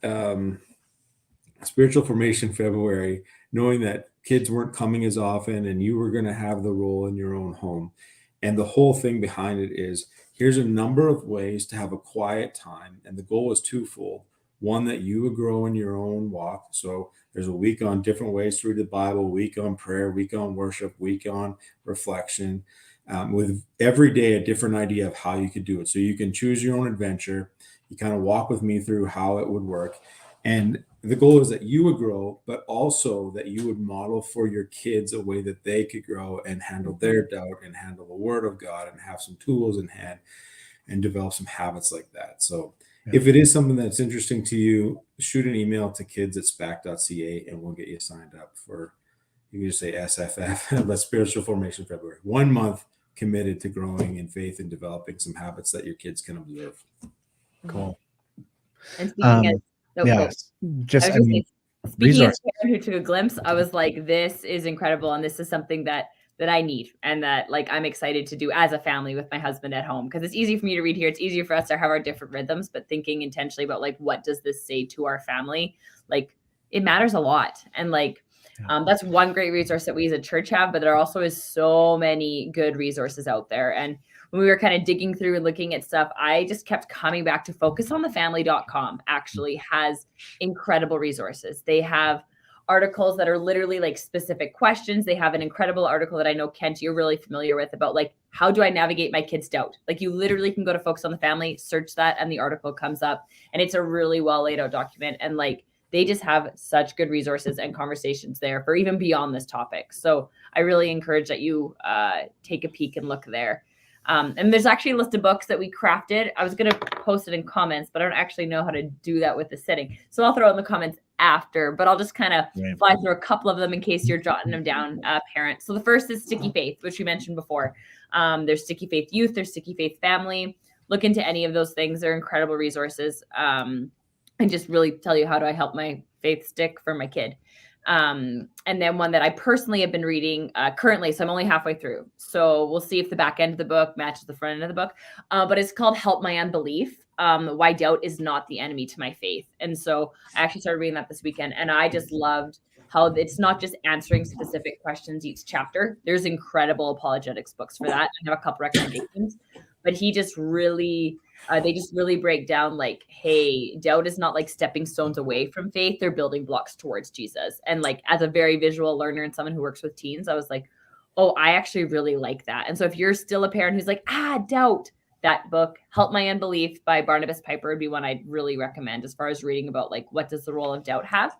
Spiritual Formation February, knowing that kids weren't coming as often and you were going to have the role in your own home. And the whole thing behind it is, here's a number of ways to have a quiet time. And the goal is twofold. One, that you would grow in your own walk. So there's a week on different ways to read the Bible, week on prayer, week on worship, week on reflection, with every day a different idea of how you could do it. So you can choose your own adventure. You kind of walk with me through how it would work. And the goal is that you would grow, but also that you would model for your kids a way that they could grow and handle their doubt and handle the word of God and have some tools in hand and develop some habits like that. So if it is something that's interesting to you, shoot an email to kids@spac.ca and we'll get you signed up for, you can just say SFF, but Spiritual Formation February. 1 month committed to growing in faith and developing some habits that your kids can observe. Cool. And speaking yes, just I mean, speaking as someone who took a glimpse, I was like, this is incredible, and this is something that I need, and that like I'm excited to do as a family with my husband at home, because it's easy for me to read here. It's easier for us to have our different rhythms, but thinking intentionally about like, what does this say to our family? Like, it matters a lot, and like that's one great resource that we as a church have, but there also is so many good resources out there. And when we were kind of digging through and looking at stuff, I just kept coming back to focusonthefamily.com actually has incredible resources. They have articles that are literally like specific questions. They have an incredible article that I know, Kent, you're really familiar with, about like, how do I navigate my kids' doubt? Like, you literally can go to Focus on the Family, search that, and the article comes up, and it's a really well laid out document. And like, they just have such good resources and conversations there for even beyond this topic. So I really encourage that you take a peek and look there. And there's actually a list of books that we crafted. I was going to post it in comments, but I don't actually know how to do that with the setting. So I'll throw it in the comments after, but I'll just kind of fly through a couple of them in case you're jotting them down, parents. So the first is Sticky Faith, which we mentioned before. There's Sticky Faith Youth, there's Sticky Faith Family. Look into any of those things. They're incredible resources. And just really tell you, how do I help my faith stick for my kid? And then one that I personally have been reading currently, so I'm only halfway through. So we'll see if the back end of the book matches the front end of the book. But it's called Help My Unbelief, Why Doubt is Not the Enemy to My Faith. And so I actually started reading that this weekend, and I just loved how it's not just answering specific questions each chapter. There's incredible apologetics books for that. I have a couple recommendations, but he just really... they just really break down like, hey, doubt is not like stepping stones away from faith. They're building blocks towards Jesus. And like, as a very visual learner and someone who works with teens, I was like, oh, I actually really like that. And so if you're still a parent who's like, doubt, that book, Help My Unbelief by Barnabas Piper, would be one I'd really recommend as far as reading about like, what does the role of doubt have?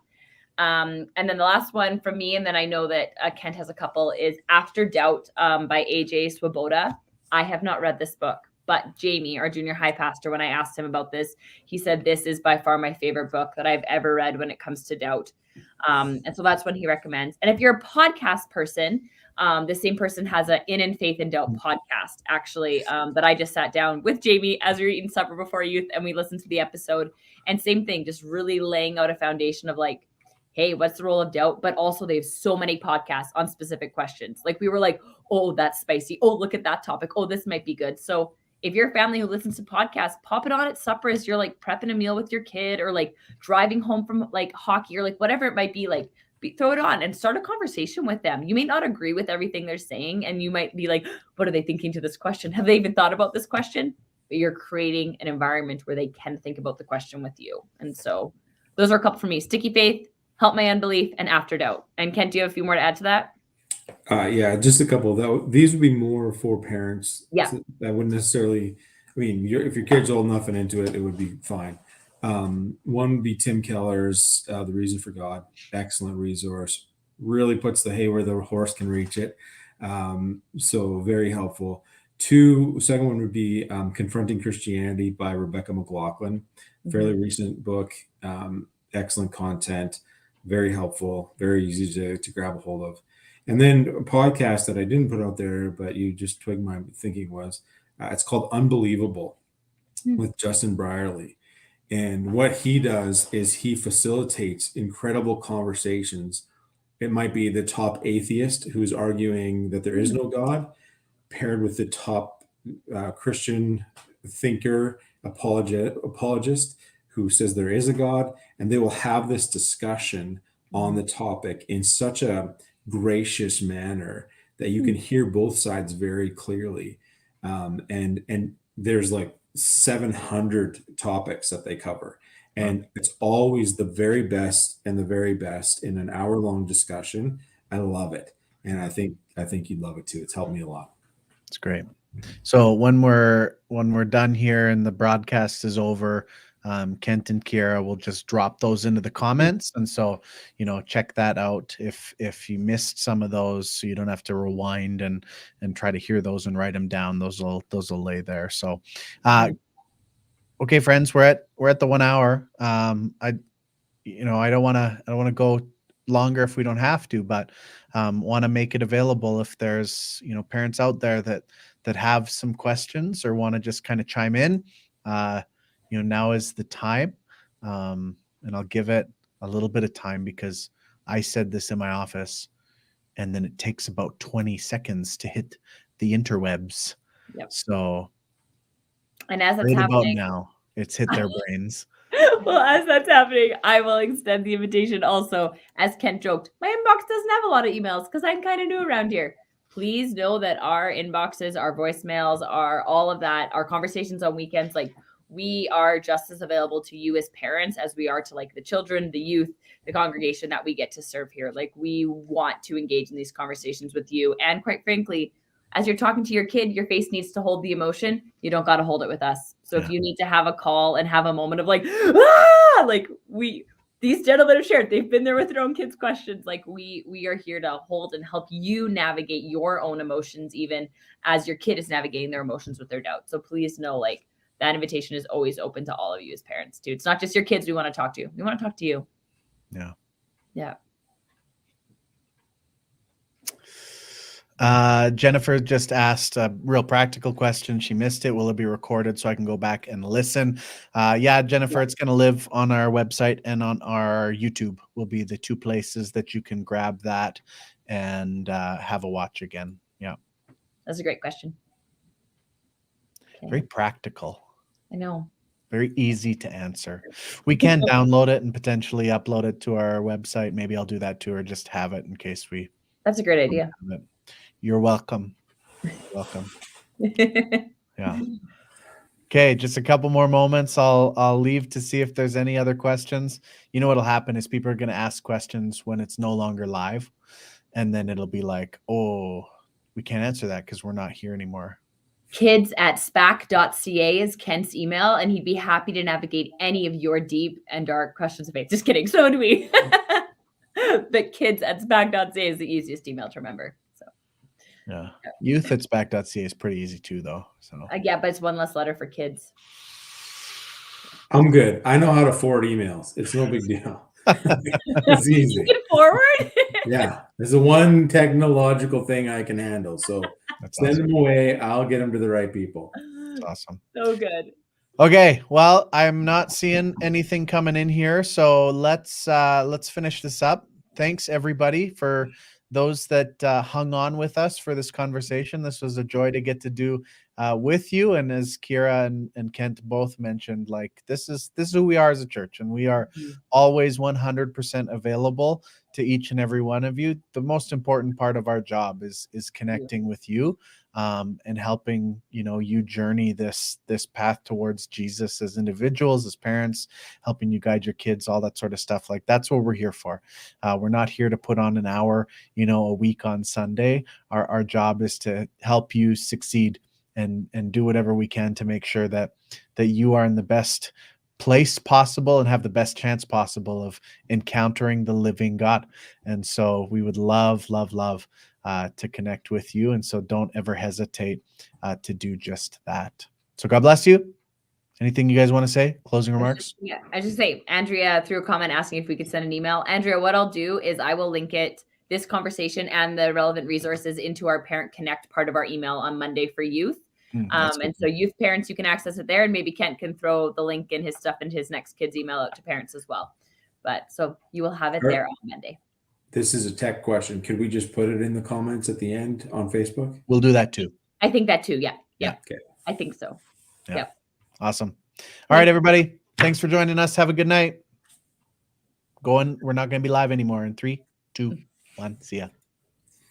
And then the last one from me, and then I know that Kent has a couple, is After Doubt by AJ Swoboda. I have not read this book, but Jamie, our junior high pastor, when I asked him about this, he said, this is by far my favorite book that I've ever read when it comes to doubt. And so that's one he recommends. And if you're a podcast person, the same person has a In Faith and Doubt podcast, actually, that I just sat down with Jamie as we were eating supper before youth, and we listened to the episode. And same thing, just really laying out a foundation of like, hey, what's the role of doubt? But also they have so many podcasts on specific questions. Like, we were like, oh, that's spicy. Oh, look at that topic. Oh, this might be good. So if you're a family who listens to podcasts, pop it on at supper as you're like prepping a meal with your kid, or like driving home from like hockey, or like whatever it might be, like throw it on and start a conversation with them. You may not agree with everything they're saying, and you might be like, what are they thinking to this question? Have they even thought about this question? But you're creating an environment where they can think about the question with you. And so those are a couple for me: Sticky Faith, Help My Unbelief, and After Doubt. And Kent, do you have a few more to add to that? Yeah, just a couple. These would be more for parents. Yeah. That wouldn't necessarily, I mean, if your kid's old enough and into it, it would be fine. One would be Tim Keller's The Reason for God. Excellent resource. Really puts the hay where the horse can reach it. So very helpful. Second one would be Confronting Christianity by Rebecca McLaughlin. Fairly recent book. Excellent content. Very helpful. Very easy to grab a hold of. And then a podcast that I didn't put out there, but you just twigged my thinking, was it's called Unbelievable with Justin Brierley. And what he does is he facilitates incredible conversations. It might be the top atheist who's arguing that there is no God, paired with the top Christian thinker, apologist who says there is a God, and they will have this discussion on the topic in such a gracious manner that you can hear both sides very clearly. And there's like 700 topics that they cover. And it's always the very best and the very best in an hour-long discussion. I love it. And I think you'd love it too. It's helped me a lot. It's great. So when we're done here and the broadcast is over, Kent and Kiera will just drop those into the comments, and so check that out if you missed some of those, so you don't have to rewind and try to hear those and write them down. Those will lay there. So, okay, friends, we're at the 1 hour. I don't want to go longer if we don't have to, but want to make it available if there's parents out there that have some questions or want to just kind of chime in. Now is the time, and I'll give it a little bit of time because I said this in my office, and then it takes about 20 seconds to hit the interwebs. Yep. So, and as that's right happening, about now, it's hit their brains. Well, as that's happening, I will extend the invitation also. As Kent joked, my inbox doesn't have a lot of emails because I'm kind of new around here. Please know that our inboxes, our voicemails, all of that, our conversations on weekends, like we are just as available to you as parents as we are to like the children, the youth, the congregation that we get to serve here. Like we want to engage in these conversations with you. And quite frankly, as you're talking to your kid, your face needs to hold the emotion. You don't got to hold it with us. So if you need to have a call and have a moment of like, like these gentlemen have shared, they've been there with their own kids' questions. Like we are here to hold and help you navigate your own emotions, even as your kid is navigating their emotions with their doubts. So please know, like, that invitation is always open to all of you as parents too. It's not just your kids we want to talk to. We want to talk to you. Yeah. Yeah. Jennifer just asked a real practical question. She missed it. Will it be recorded so I can go back and listen? Jennifer, it's going to live on our website and on our YouTube will be the two places that you can grab that and have a watch again. Yeah. That's a great question. Okay. Very practical. I know. Very easy to answer. We can download it and potentially upload it to our website. Maybe I'll do that too, or just have it in case we. That's a great idea. You're welcome. Welcome. Yeah. Okay, just a couple more moments. I'll leave to see if there's any other questions. You know what'll happen is people are going to ask questions when it's no longer live, and then it'll be like, oh, we can't answer that because we're not here anymore. kids@spac.ca is Kent's email, and he'd be happy to navigate any of your deep and dark questions of faith. Just kidding. So do we. But kids@spac.ca is the easiest email to remember. So yeah. Youth@spac.ca is pretty easy too, though. So yeah, but it's one less letter for kids. I'm good. I know how to forward emails. It's no big deal. It's easy. You can forward? Yeah. There's the one technological thing I can handle. So send them away. I'll get them to the right people. That's awesome. So good. Okay. Well, I'm not seeing anything coming in here. So let's finish this up. Thanks everybody for those that hung on with us for this conversation. This was a joy to get to do with you. And as Kiera and Kent both mentioned, like this is who we are as a church, and we are always 100% available to each and every one of you. The most important part of our job is connecting with you and helping you journey this path towards Jesus as individuals, as parents, helping you guide your kids, all that sort of stuff. Like that's what we're here for. We're not here to put on an hour a week on Sunday. Our job is to help you succeed and do whatever we can to make sure that you are in the best place possible and have the best chance possible of encountering the living God. And so we would love to connect with you. And so don't ever hesitate to do just that. So God bless you. Anything you guys want to say? Closing remarks? Yeah, I just say Andrea threw a comment asking if we could send an email. Andrea, what I'll do is I will link this conversation and the relevant resources into our Parent Connect part of our email on Monday for youth. And so youth parents, you can access it there, and maybe Kent can throw the link and his stuff into his next kid's email out to parents as well. But so you will have it there on Monday. This is a tech question. Could we just put it in the comments at the end on Facebook? We'll do that too. I think that too. Yeah. Yeah. Okay. I think so. Yeah. Yep. Awesome. All right, everybody. Thanks for joining us. Have a good night. We're not going to be live anymore in 3, 2, 1. See ya.